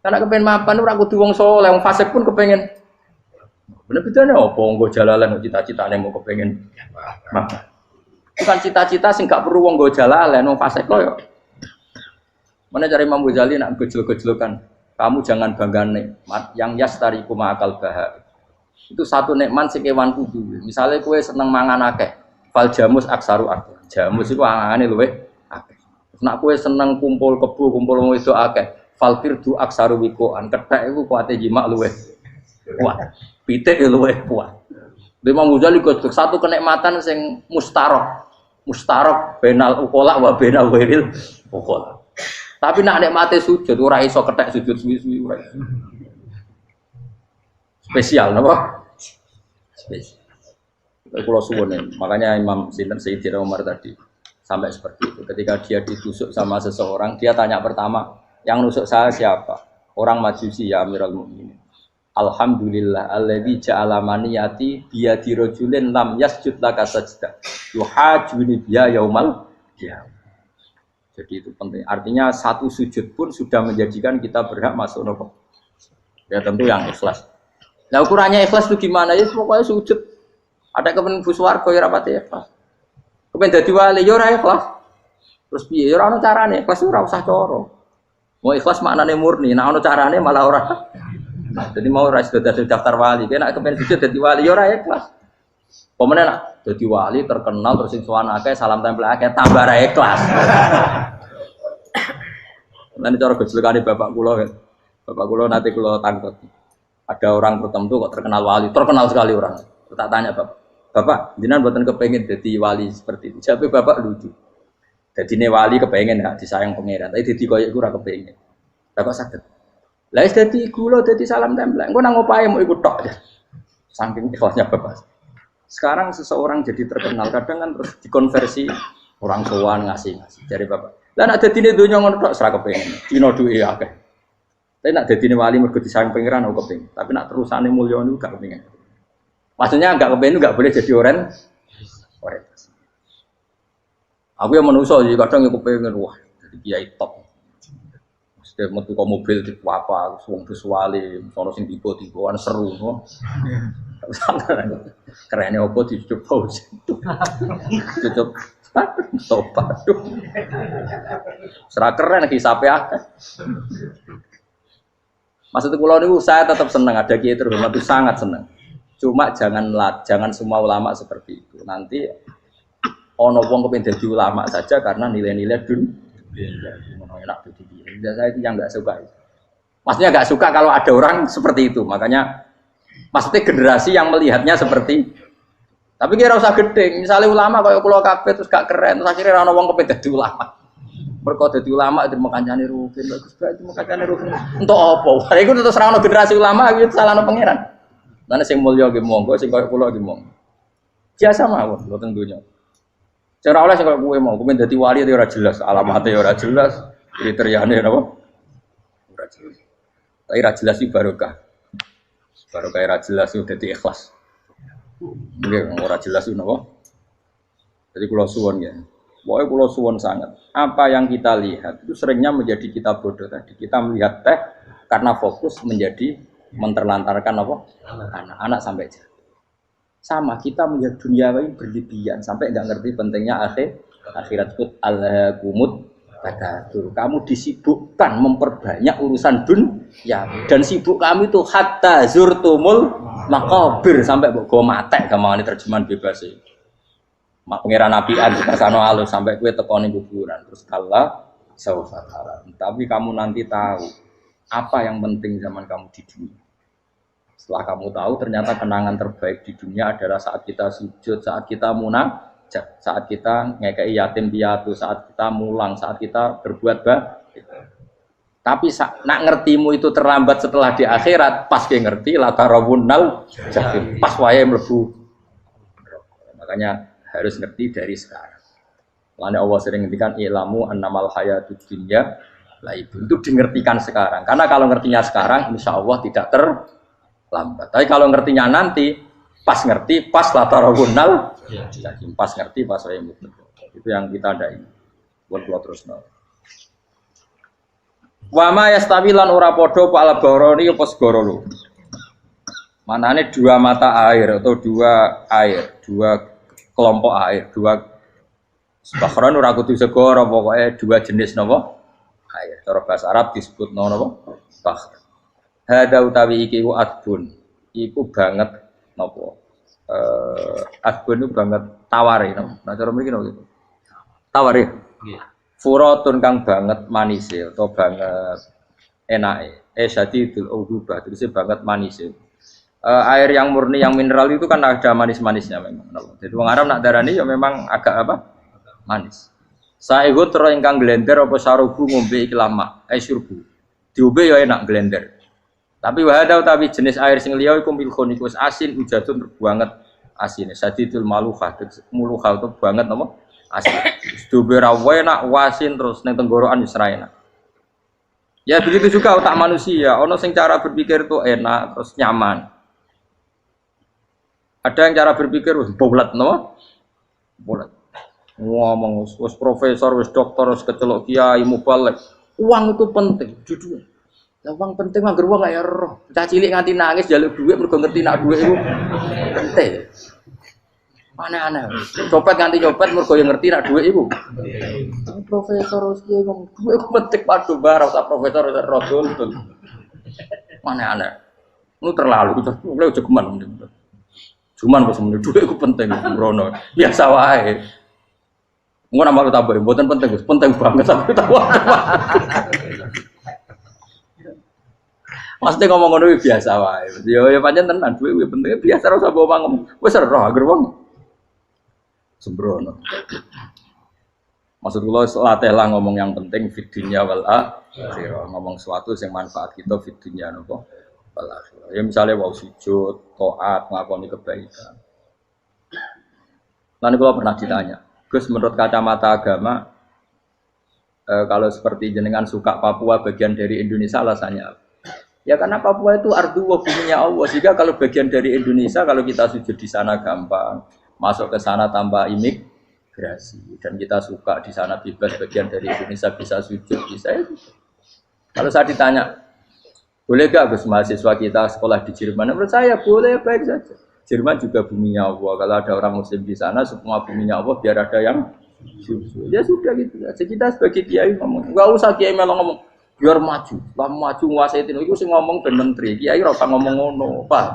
Karena kepengen mapan ora kudu wong saleh, wong fasik pun kepengen. Bener bedane opo nggo jalalan cita-citane mau kepengen mapan. Bukan cita-cita sing gak perlu wong nggo jalalan, wong fasik kok yo. Mana cari Imam Ghazali nak gejol-gejolokan. Kamu jangan bangga nikmat yang yastariku ma'akal bahar. Itu satu nikmat sing kewan kudu. Misalnya kowe seneng mangan akeh, fal jamus aksaru akeh. Jamus iku angane luwih akeh. Nak kowe seneng kumpul kebo, kumpul wong itu akeh. Falfir du aksaru wikoan. Kethek iku kuwate jimak luweh kuat. Pitik luweh kuat. Imam Ghazali kok satu kenikmatan sing mustarok. Mustarok benal ukola wa benal wiril ukola. Tapi nak nikmate sujud ora iso kethek sujud suwi-suwi ora. Spesial napa? Spesial. Kalau suwun makanya Imam Sinten Sayyidina Umar tadi sampai seperti itu. Ketika dia ditusuk sama seseorang, dia tanya pertama, yang nusuk saya siapa? Orang Majusi ya Amirul Mukminin. Alhamdulillah alladzi ja'ala maniyati biyadi rajulin lam yasjud laka sajdah. Yuhajuni biya yaumal qiyamah. Jadi itu penting. Artinya satu sujud pun sudah menjadikan kita berhak masuk neraka. Ya tentu yang ikhlas. Nah ukurannya ikhlas itu gimana? Ya pokoknya sujud. Ada kepen buswarga ya rapati ikhlas. Kepen dadi wali ya ora ikhlas. Terus piye ya ora ono carane, ikhlas ora usah cara. Mau ikhlas maknane murni, nek ono carane malah ora. Jadi mau ora sudah daftar wali, nek kepen sujud dadi wali ya ora ikhlas. Pemene nak dadi wali terkenal terus sing sowan akeh salam tempel akeh tambah ra ikhlas. Lan cara gejolakane bapak kula kan. Bapak kula nanti kula tangkep. Ada orang tertentu kok terkenal wali, terkenal sekali orang. Tak tanya Bapak, jenengan mboten kepengin dadi wali seperti itu. Jawabe bapak lucu. Dadine wali kepengin hak disayang pangeran, tapi dadi koyo iku ora kepengin. Bapak saged. Lah wis dadi kula dadi salam tempel. Engko nang opahe mau ikut tok. Saking ikhlasnya bapak. Sekarang seseorang jadi terkenal, kadang kan terus dikonversi orang sowan ngasih dari bapak. Lah nek dadine donya ngono tok ora kepengin. Dina duwe akeh. Tapi nak dadine wali mergo disayang pangeran aku kepengin. Tapi nak terusane mulya niku gak kepengin. Maksudnya enggak kepengin enggak boleh jadi orang. Aku yang manusa jadi kadang aku pengen wah jadi kiai top. Setiap metu ke mobil di apa, wong visuale, sono sing tiba-tiba seru, no. Kerennya apa dicoba cukup tobat. Serah keren hisape akeh. Maksud kula niku saya tetap senang ada kiai terhormat itu sangat senang. Cuma jangan semua ulama seperti itu. Nanti ono wong kepen dadi ulama saja karena nilai-nilai enak dadi. Saya itu yang enggak suka. Maksudnya enggak suka kalau ada orang seperti itu. Makanya maksudnya generasi yang melihatnya seperti tapi kira usah gede. Misalnya ulama kayak kula kabeh terus gak keren, terus akhirnya ono wong kepen dadi ulama. Mergo dadi ulama itu makancane rugen, bagus banget makancane rugen. Entuk apa? Lha iku terus ra ono generasi ulama iki salahno pangeran. Lan sing mulya nggih monggo, sing koyo kula nggih monggo. Biasa mawon mboten donya. Cara oleh sing koyo kowe mau, kowe dadi wali ora jelas, alamate ora jelas, kriteriane napa? Ora jelas. Tapi ora jelas iki barokah. Barokah ora jelas itu dadi ikhlas. Nggih, ora jelas itu napa? Jadi kula suwun ya. Pokoke kula suwun sangat. Apa yang kita lihat itu seringnya menjadi kita bodoh tadi. Kita melihat teh karena fokus menjadi menterlantarkan apa? Anak-anak sampai jatuh. Sama kita melihat dunia ini berlebihan sampai enggak ngerti pentingnya akhirat itu alhaqumut takatsur. Kamu disibukkan memperbanyak urusan dunia dan sibuk kami itu hatta zurtumul maqabir sampai mbok matek gamane terjemahan bebas iki. Mak pangeran nabian dikasano alus sampai kowe teko ning kuburan terus kala saufa tara. Tapi kamu nanti tahu apa yang penting zaman kamu di dunia. Setelah kamu tahu ternyata kenangan terbaik di dunia adalah saat kita sujud, saat kita munajat, saat kita ngekei yatim piatu, saat kita mulang, saat kita berbuat baik. Tapi nak ngertimu itu terlambat setelah di akhirat, pas ke ngerti latarawunnal jahim, pas wae mlebu. Makanya harus ngerti dari sekarang. Lalu Allah sering ngendikan ilamu annamal hayatud dunya lah itu dimengertikan sekarang. Karena kalau ngertinya sekarang, insya Allah tidak terlambat. Tapi kalau ngertinya nanti, pas ngerti, pas latarawunnal, pas ngerti, pas saya itu yang kita ada ini. Buat terus no. Wama yastawilan ora podo pala boroni apa segorolo. Manane dua mata air atau dua air, dua kelompok air, dua bahron ora kudu segoro, pokoknya dua jenis napa? Air. Cara bahasa Arab disebut napa? Bahr. Hada utawi iki ku adbun. Iku banget napa? Adbun itu banget taware napa? Nah cara mriki napa gitu. Taware. Nggih. Furatun kang banget manise atau banget enake. Syadidul ubah terus banget manise. Air yang murni yang mineral itu kan ada manis-manisnya memang. Jadi wong Arab nak darani ya memang agak apa? Manis. Saehu tero ingkang glender apa sarubu ngombe iki lama, syurbu. Diombe ya enak glender. Tapi wahada utawi jenis air sing liya iku milkhun iku asin ujatun banget asine. Sadidul maluhah, muluhah itu banget apa? Asin. Diombe ra enak wasin terus ning tenggorokan wis ra enak. Ya begitu juga otak manusia, ono sing cara berpikir itu enak terus nyaman. Ada yang cara berpikir wis bulat no? Bulat. Ngomong wis profesor, wis dokter, wis kecelok kiai mubalek. Uang itu penting, jujur. Lah uang penting anggar wong kaya roh. Cah cilik nganti nangis njaluk dhuwit mergo ngerti nak dhuwit iku penting. Aneh-aneh. Copet nganti copet mergo yang ngerti nak dhuwit iku. Profesor wis kiai ngomong dhuwit iku penting padha bareng sak profesor wis roh dul. Aneh-aneh. Lu terlalu mulai jogeman. Cuman kok semeneh dhuwit iku penting brono. Biasa wae. Engko nama tambahin mboten penting, Gus. Penting banget sampe tahu. Mesti ngomong ngono biasa wae. Ya pancen tenan dhuwit kuwi penting biasa ora usah bawa ngomong. Wis roh agar wong sembrono. Maksud kula latih lah ngomong yang penting fid dunya wal akhirah. Ngomong sesuatu yang manfaat kita fid dunya napa? Ya misalnya wau sujud, taat, ngakoni kebaikan. Nanti kalau pernah ditanya, Gus menurut kacamata agama, kalau seperti jenengan suka Papua bagian dari Indonesia alasannya apa? Ya karena Papua itu ardu wa buminya Allah. Sehingga kalau bagian dari Indonesia, kalau kita sujud di sana gampang, masuk ke sana tanpa imigrasi, dan kita suka di sana bebas bagian dari Indonesia bisa sujud, bisa itu. Kalau saya ditanya, boleh gak Gus mahasiswa kita sekolah di Jerman? Menurut saya boleh, baik saja. Jerman juga buminya Allah. Kalau ada orang Muslim di sana, semua buminya Allah biar ada yang ya sudah gitu. Jadi kita sebagai kiai ngomong, nggak usah kiai malah ngomong biar maju, lah maju nguasai itu sih ngomong ben menteri. Kiai rasa ngomong ngono, Pak.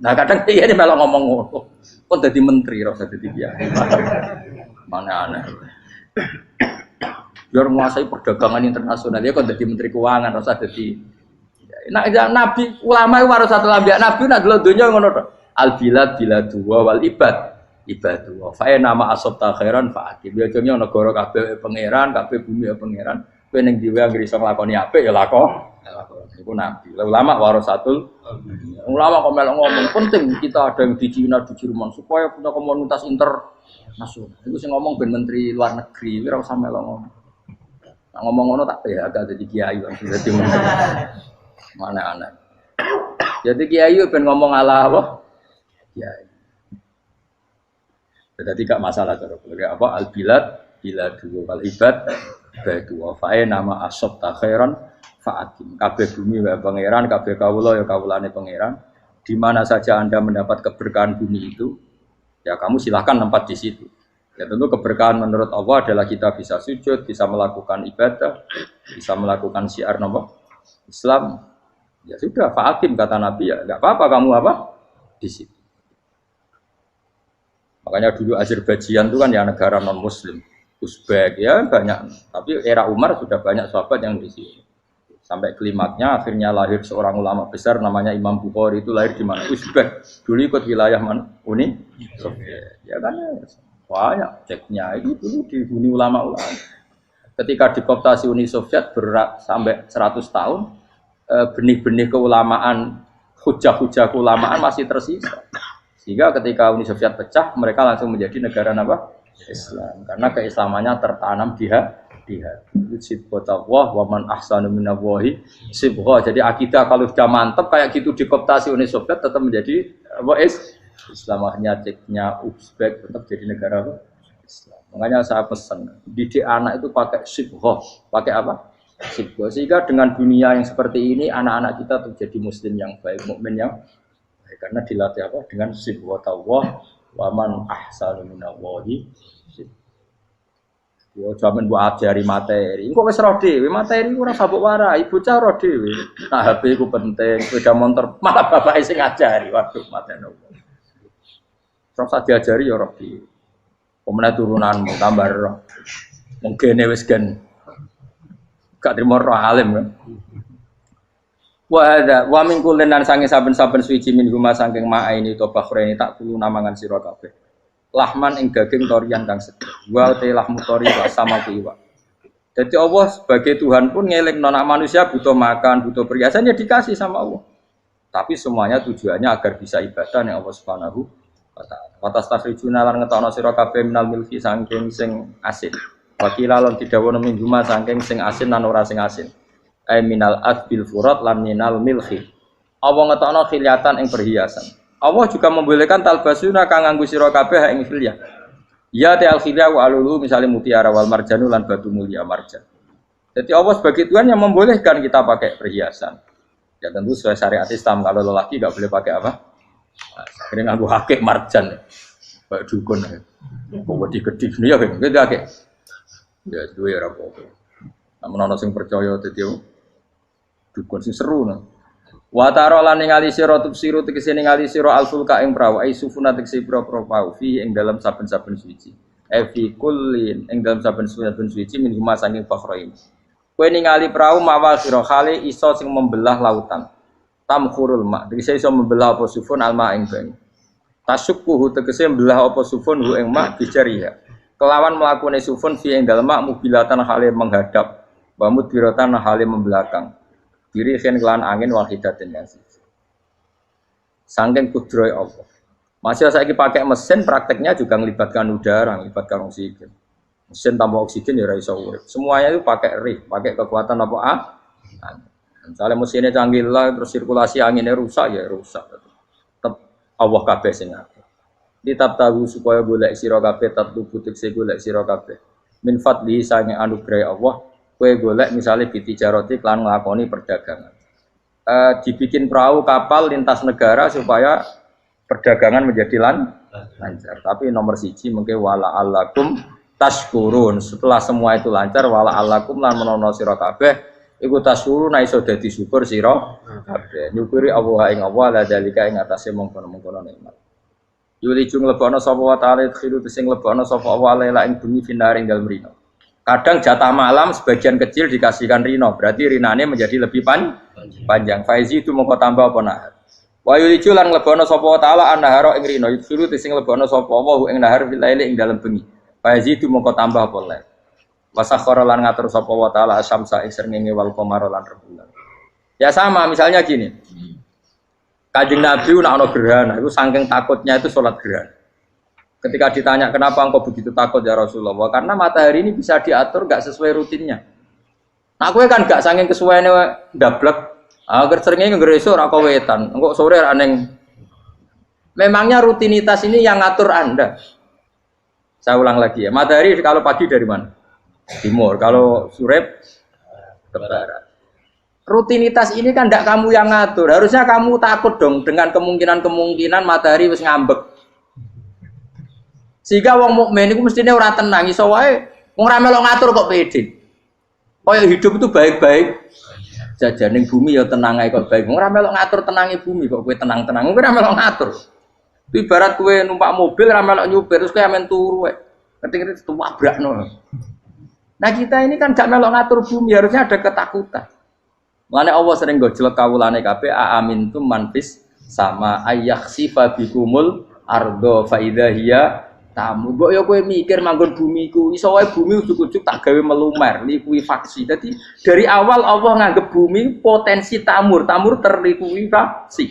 Nah kadang kiai ini malah ngomong ngono. Kok jadi menteri rasa jadi kiai? Mana aneh. Biar menguasai perdagangan internasional ya kok jadi menteri keuangan rasa jadi. Nah, nabi ulama itu harus satu nabi. Nabi nak dulu dunia ngono to. Al bilad biladu wal ibad ibadu. Fa nama asabta khairan fa akib. Biasanya negara kabeh pangeran, kabeh bumi pangeran. Kowe ning dhewe anggere iso nglakoni apik ya lakon. Iku nabi. Ulama warasatul ulama kok melok ngomong penting kita ada yang di Cina, di Jerman supaya punya komunitas internasional. Iku sing ngomong ben menteri luar negeri, ora usah melok ngomong. Nah, ngomong ngono tak ya agak jadi kiai kan dadi menteri. Mana aneh. Jadi kiai ben ngomong ala apa? Kiai. Jadi tidak masalah cara boleh apa al bilad biladu wal ibad badu wa fa nama asabta khairan fa'atim. Kabeh bumi wa pangeran, kabeh kawula ya kawulane pangeran. Di mana saja Anda mendapat keberkahan bumi itu, ya kamu silahkan tempat di situ. Ya tentu keberkahan menurut Allah adalah kita bisa sujud, bisa melakukan ibadah, bisa melakukan syiar nama Islam. Ya sudah, fa'akim kata Nabi ya, enggak apa-apa kamu apa di situ. Makanya dulu Azerbaijan itu kan ya negara non Muslim, Uzbek ya banyak. Tapi era Umar sudah banyak sahabat yang di situ. Sampai klimaknya akhirnya lahir seorang ulama besar namanya Imam Bukhari itu lahir di mana? Uzbek. Dulu ikut wilayah mana? Uni Soviet. Ya kan ya. Banyak ceknya itu dulu di Uni ulama-ulama. Ketika dikooptasi Uni Soviet berat sampai 100 tahun. Benih-benih keulamaan, hujah-hujah keulamaan masih tersisa. Sehingga ketika Uni Soviet pecah, mereka langsung menjadi negara apa? Islam. Karena keislamannya tertanam di hati. Sibghatullah wa man ahsanu minallahi sibghah. Jadi akidah kalau sudah mantap kayak gitu dikooptasi Uni Soviet tetap menjadi apa? Islam. Akhirnya ceknya Uzbek tetap jadi negara apa? Islam. Makanya saya pesan, didik anak itu pakai sibghah. Pakai apa? Sehingga dengan dunia yang seperti ini anak-anak kita terjadi muslim yang baik, mukmin yang baik karena dilatih apa dengan sibghatullah wa man ahsanu minallahi. Yo jaman buat ajari materi. Engko wis ro dhewe materi ora sabuk warai, bocah ro dhewe. Nah HP iku penting, sepeda motor malah bapake sing ngajari. Waduh mateni. Terus diajari ya ro dhewe. Pemene turunanmu tambah ro. Mungkin wis gen gak trimo roh alim kan. Wa min kullin lan sange saben-saben suci min huma saking ma'aini to bakhreni tak kulo namangan sira kabeh. Lahman ing daging torian kang seger. Wa te lahmu tori sama kuwi. Jadi Allah sebagai Tuhan pun ngelingno nek manusia butuh makan, butuh perhiasan ya dikasih sama Allah. Tapi semuanya tujuannya agar bisa ibadah ning Allah Subhanahu wa taala. Wa tastakhrijuna lan ngetokno sira kabeh minal milki saking sing asin. Wakila lan didhawuhna min huma saking sing asin lan ora sing asin. Ai minal adbil furat lan minal milhi. Allah ngetokno khiliatan ing perhiasan. Allah juga membolehkan talbasuna kang nganggo sira kabeh ing khilyah. Ya ta'al khilyah wa alulu misalnya mutiara wal marjanu lan batu mulia marjan. Jadi Allah sebagai Tuhan yang membolehkan kita pakai perhiasan. Ya tentu sesuai syariat Islam, kalau lelaki enggak boleh pakai apa? Akhirnya nganggo hakik marjan. Kayak dukun. Kok wedi gedhi ya kan. Gitu akeh. Ya duwe ora apa-apa. Namun ana sing percaya dadi dukun sing seru nah. Wa taro lan ningali sira tubsiru tegese ningali sira alfulka ing prahu ai sufuna tegese prahu fi ing dalam saben-saben suci. Fi kullin ing dalam saben-saben suci min huma saking fakhrain. Kowe ningali prahu mawal sira khali iso sing membelah lautan. Tamkhurul ma tegese iso membelah apa sufun alma ing banyu. Tasukkuhu tegese membelah apa sufun hu ing ma bijariha. Kelawan mlakune sufun fi ing dalem mak mubilatan hale menghadap wa mudbiratan hale membelakang. Diri khen kelan angin wahidatin yang siji. Saking kudroy Allah. Masih saiki pakai mesin prakteknya juga melibatkan udara, melibatkan oksigen. Mesin tanpa oksigen ya ora iso urip. Semuanya itu pakai rig, pakai kekuatan apa Misalnya mesinnya canggih lah, terus sirkulasi anginnya rusak ya rusak. Tetap Allah kabeh sing ngatur. Ditab tahu supaya golek sira kabeh tatlu butik se golek sira kabeh. Min fadli sange anugerah Allah. Kue golek misalnya bitijaroti klan nglakoni perdagangan. Dibikin perahu kapal lintas negara supaya perdagangan menjadi lancar. Tapi nomor siji mungkin wala alakum tashkurun. Setelah semua itu lancar wala alakum lan menono sira kabeh iku tashkurun iso dadi syukur sira kabeh. Nyukuri Allah ing Allah la dalika ing atase mongkon-mongkon nikmat. Yuli jung lebono sapa wa ta'ala khiru sing lebono sapa Allah la ing bumi finaring dalem rino. Kadang jatah malam sebagian kecil dikasihkan rino, berarti rinane menjadi lebih panjang. Faizi itu mongko tambah apa nahar. Wa yulicu lan lebono sapa taala annahara ing rino, yusuru sing lebono sapa wa ing nahar fil laili ing dalem bengi. Faizi itu mongko tambah apa lae. Wasakhara lan ngatur sapa wa taala asyamsa ing srengenge wal qamara lan rembulan. Ya sama, misalnya gini. Kanjeng Nabi nek ana gerhana, itu saking takutnya itu salat gerhana. Ketika ditanya kenapa engkau begitu takut ya Rasulullah, karena matahari ini bisa diatur gak sesuai rutinnya. Nah, aku kan gak saking kesuaiannya dablek. Agar seringnya ngeresuk rako wetan, engkau sore aneh. Memangnya rutinitas ini yang ngatur Anda. Saya ulang lagi ya, matahari kalau pagi dari mana? Timur, kalau sore ke barat. Rutinitas ini kan gak kamu yang ngatur. Harusnya kamu takut dong dengan kemungkinan matahari wis ngambek. Sehingga wong mukmin iku mestine ora tenang iso wae wong ra melok ngatur kok pede. Kaya hidup itu baik-baik. Jajaning bumi ya tenang ae kok baik. Wong ra melok ngatur tenange bumi kok kowe tenang-tenang. Kowe ra melok ngatur. Itu ibarat kowe numpak mobil ra melok nyupir terus kowe amen turu wae. Ngerti-ngerti tabrakno. Nah, kita ini kan gak melok ngatur bumi, harusnya ada ketakutan. Mulane Allah sering gojlek kawulane kabeh aamintum manfis sama ayakhsifa bikumul ardo fa idza hiya tamu, mbok ya kowe mikir manggon bumi ku, iso wae bumi ujug-ujug tak gawe melumer, likuifaksi. Jadi dari awal Allah nganggep bumi potensi tamur terlikuifaksi.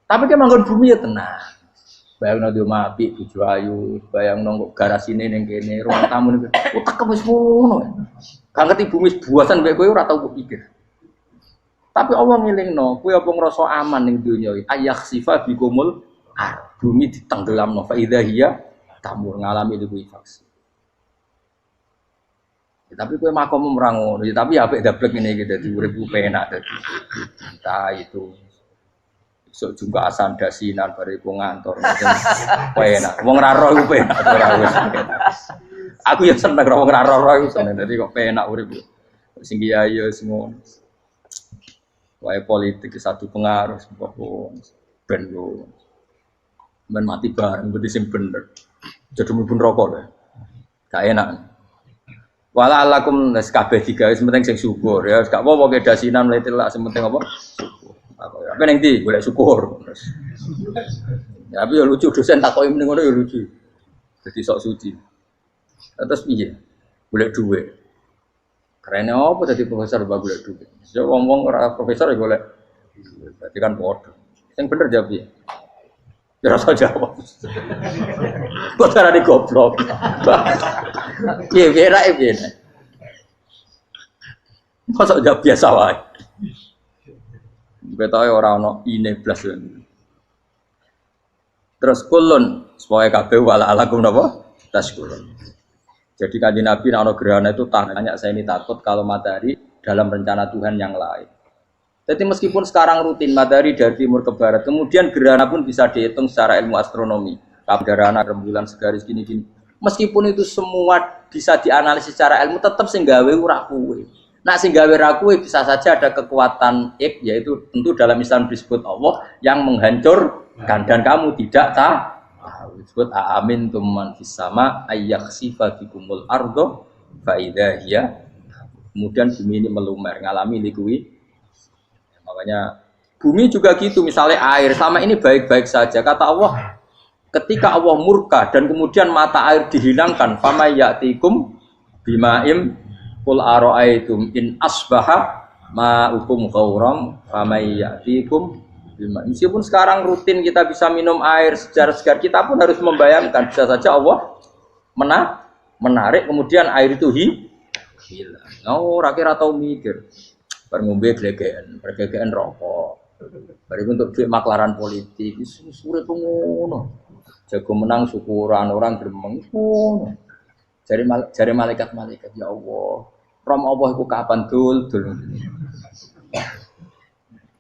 Tapi kan manggon bumi ya tenang. Bayangno di omah apik bojo ayu, bayangno kok garasine ning kene, ruang tamu niku. Utek wis ngono. Gak ngerti bumi buasan mbek kowe ora tau pikir. Tapi Allah ngelingno, kowe apa ngrasa aman ning donya iki? Ayakhsifa bikumul bumi ditenggelamno fa idza hiya tamur ngalami likuifaksi. Ya, tapi kowe makom ora ngono, ya, tapi apik dablek ngene iki dadi urip ku penak dadi. Entah itu esuk jumpa asan dasinan bariku ngantor. Penak. Wong ra roh ku penak ora wis. Aku ya seneng wong ra roh iku seneng dadi kok penak urip. Sing kiai ya semua. Wae politik satu pengaruh sebab ben yo men mati bareng berarti sing bener. Jadi mlebu neraka lho. Gak enak. Wala alakum nes kabeh digawe sementing sing syukur ya gak apa-apa ke dasinan letilak sementing apa syukur. Apa ning ndi golek syukur. Ya tapi ya lucu dosen takoki mending ngono ya lucu. Jadi sok suci. Terus piye? Golek dhuwit. Keren apa dadi profesor mbak golek dhuwit. Ya wong-wong ora profesor ya golek. Berarti kan padha. Sing bener jawab piye? Ya rasa jawab. Kok carane goblok. Piye rae piye. Kok jawab biasa wae. Betahe ora ana ine blas. Terus kulun supaya kabeh wala alakum napa? Taskulun. Jadi kanjeng Nabi ana gerhana itu tanya saya ini takut kalau matahari dalam rencana Tuhan yang lain. Jadi meskipun sekarang rutin matahari dari timur ke barat, kemudian gerhana pun bisa dihitung secara ilmu astronomi. Gerhana rembulan segaris gini-gini. Meskipun itu semua bisa dianalisis secara ilmu, tetap sing gawe ora kuwe. Nah sing gawe ra kuwe bisa saja ada kekuatan yaitu tentu dalam Islam disebut Allah yang menghancurkan dan kamu tidak tahu. Disebut amin tuman fis sama ayyakhsifa bikumul ardo fa idza hiya. Kemudian bumi ini melumer ngalami likui. Makanya bumi juga gitu, misalnya air sama ini baik-baik saja. Kata Allah, ketika Allah murka dan kemudian mata air dihilangkan, fama ya'tikum bimaim qul ara'aitum in asbaha ma'ukum ghauram fama ya'tikum bima. Meskipun sekarang rutin kita bisa minum air segar-segar, kita pun harus membayangkan bisa saja Allah menarik kemudian air itu hilang. Oh, rakyat atau mikir. Ngombe glegeken rokok. Bariku untuk duit maklaran politik, sure ngono. Jago menang syukuran orang gremeng ngono. Jare malaikat-malaikat ya Allah. Rom Allah iku kapan dul.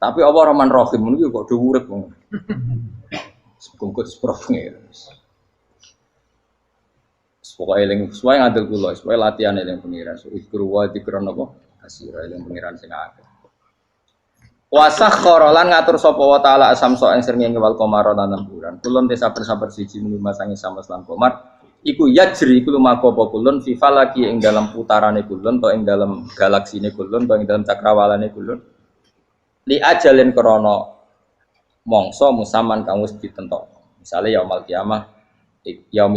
Tapi Allah Rahman Rahim niku kok do urip ngono. Sebungkut sprofne. Pokoke eling suwe ngandel kula, suwe latihan eling pengiran. Ikru wa dikron apa? Kasira yang pengiran sing akeh. Wasakhkhara lan ngatur sapa wa taala asamso ing srengenge wal qamara lan bulan. Kulun te sabar-sabar siji mung masangi samas lan qamar. Iku yajri iku lumaku apa kulun fi falaki ing dalam putarane kulun to ing dalam galaksine kulun to ing dalam cakrawalane kulun. Li ajalin krana mangsa musaman kang wis ditentokno. Misale yaumul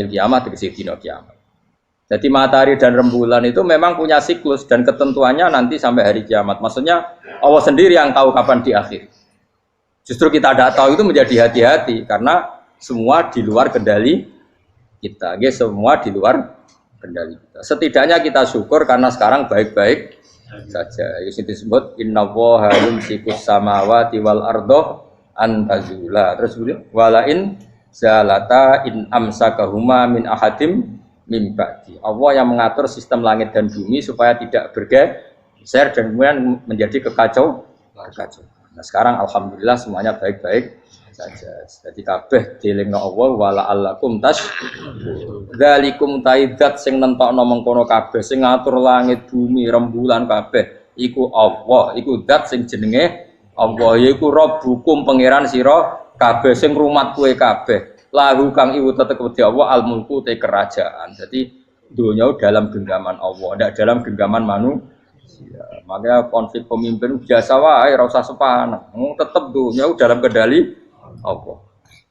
kiamah tegese dina kiamat. Jadi matahari dan rembulan itu memang punya siklus dan ketentuannya nanti sampai hari kiamat. Maksudnya Allah sendiri yang tahu kapan diakhiri. Justru kita tidak tahu itu menjadi hati-hati karena semua di luar kendali kita. Semua di luar kendali kita. Setidaknya kita syukur karena sekarang baik-baik saja. Itu disebut innallaha yumsikus samawati wal ardo an tazula. Terus walain zalata in amsakahuma min ahadim mimbati. Allah yang mengatur sistem langit dan bumi supaya tidak bergeser dan kemudian menjadi kekacauan. Nah sekarang alhamdulillah semuanya baik-baik saja. Jadi kabeh dielingno Allah wala allakum tas. Dzalikum taidat sing nentokno mengkono kabeh sing ngatur langit bumi rembulan kabeh iku Allah, iku zat sing jenenge Allah yaiku Rabbukum pangeran sira kabeh sing rumat kowe kabeh. Lahu kang iwu tetep wedi Allah al-mulku te kerajaan. Jadi dunia dalam genggaman Allah, tidak dalam genggaman manusia. Makanya konflik pemimpin biasa wae ora usah sepanah. Tetep dunia dalam kendali Allah.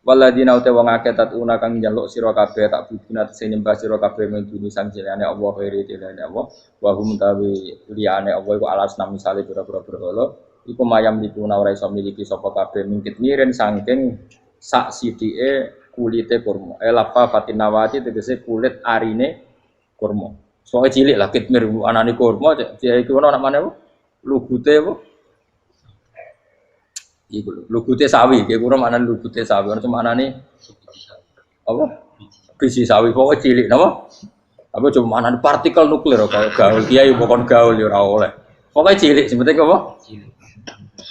Waladina uta wong akeh tatuna kang njaluk sira kabeh tak bubuna sing nyembah sira kabeh menduni sang jenenge Allah khairi dilane Allah. Wa hum tawi liyane Allah iku alas nami misale pira-pira berhala. Iku mayam dipuna ora iso miliki sapa kabeh mingkit miren saking sak sidike kulite kurma. Lapa fatinawati tegese kulit arine kurma. Soale cilik lah kitmir anane kurma dia iku ana namane apa? Lugute apa? Iku lugute sawi, iki kurang maknane lugute sawi. Ana maknane apa? Biji sawi pokoke cilik napa? Apa cuma maknane partikel nuklir kaya gaul kiai bukan gaul ya ora oleh. Pokoke cilik sing penting apa? Cilik.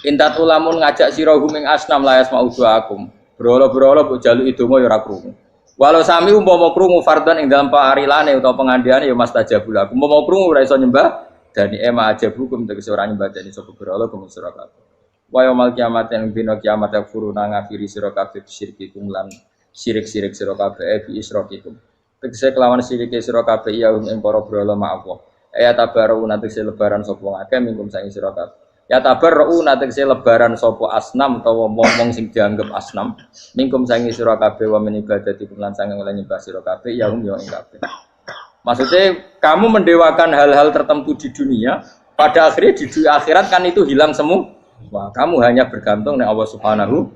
Intat ulamun ngajak sira huming asnam layas mauduakum. Berolo-berolo mbok jaluki donga ya ora krungu. Walau sami umpama krungu fardhan ing dalam parilane utawa pengandiane ya mastajabul aku. Umpama krungu ora iso nyembah dani ema aja hukum tegese ora nyembah dani sapa berolo gumun sira kabeh. Wa yaumil kiamat ing dina kiamat furuna ngafiri sira kabeh syirikikum lan sirik-sirik sira kabeh bi isrokikum. Tegese kelawan sirike sira kabeh ya ing para berolo ma Allah. Ya tabarru nategese lebaran sapa akeh mingkum saking sira kabeh. Ya tabarru nategese lebaran sapa asnam utawa wong sing dianggep asnam mingkum saking sira kabeh wa min ibadati lan saking oleh nyembah sira kabeh ya hum ya ing kabeh. Maksudnya kamu mendewakan hal-hal tertentu di dunia, pada akhirnya di dunia akhirat kan itu hilang semua. Wah, kamu hanya bergantung dengan Allah Subhanahu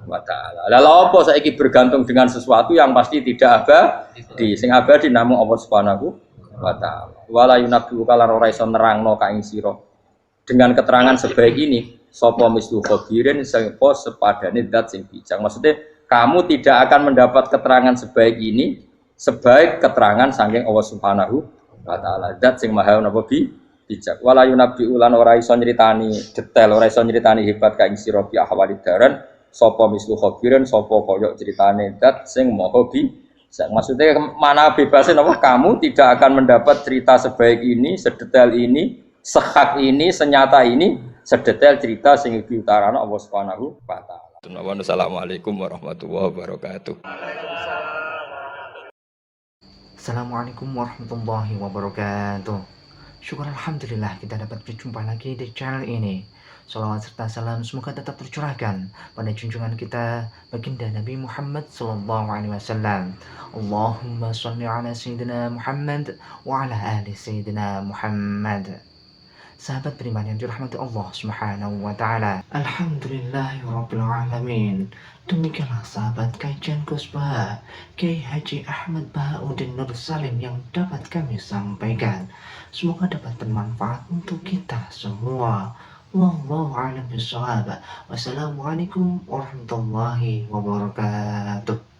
wa taala. Lalu apa saiki bergantung dengan sesuatu yang pasti tidak abadi. Sing abadi namung Allah Subhanahu wa taala. Wala yunabbi'u kala ora iso nerangno ka ing sira. Dengan keterangan sebaik ini, sapa mislu khabirin sapa sepadane zat sing bijak. Maksudnya kamu tidak akan mendapat keterangan sebaik ini sebaik keterangan saking Allah Subhanahu wa taala. Zat sing maha napa bijak. Wala yunabbi'u lan ora iso nyritani detail, ora iso nyritani hebat ka ing sira bi ahwalid daran sapa mislu khabirin sapa kaya critane zat sing maha bijak. Maksudnya mana bebasnya napa kamu tidak akan mendapat cerita sebaik ini, sedetail ini, sehak ini, senyata ini, sedetail cerita sing diutarana Allah Subhanahu wa taala. Assalamualaikum warahmatullahi wabarakatuh. Assalamualaikum warahmatullahi wabarakatuh. Syukur Alhamdulillah kita dapat berjumpa lagi di channel ini. Salawat serta salam semoga tetap tercurahkan pada junjungan kita baginda Nabi Muhammad sallallahu alaihi wasallam. Allahumma shalli ala sayyidina Muhammad wa ala ali sayyidina Muhammad. Sahabat beriman yang dirahmati Allah Subhanahu wa taala. Alhamdulillahirabbil alamin. Demikianlah sahabat kajian Kusbah Kiai Haji Ahmad Bahauddin Nur Salim yang dapat kami sampaikan. Semoga dapat bermanfaat untuk kita semua. Wallahu a'lam bishawab. Wassalamualaikum warahmatullahi wabarakatuh.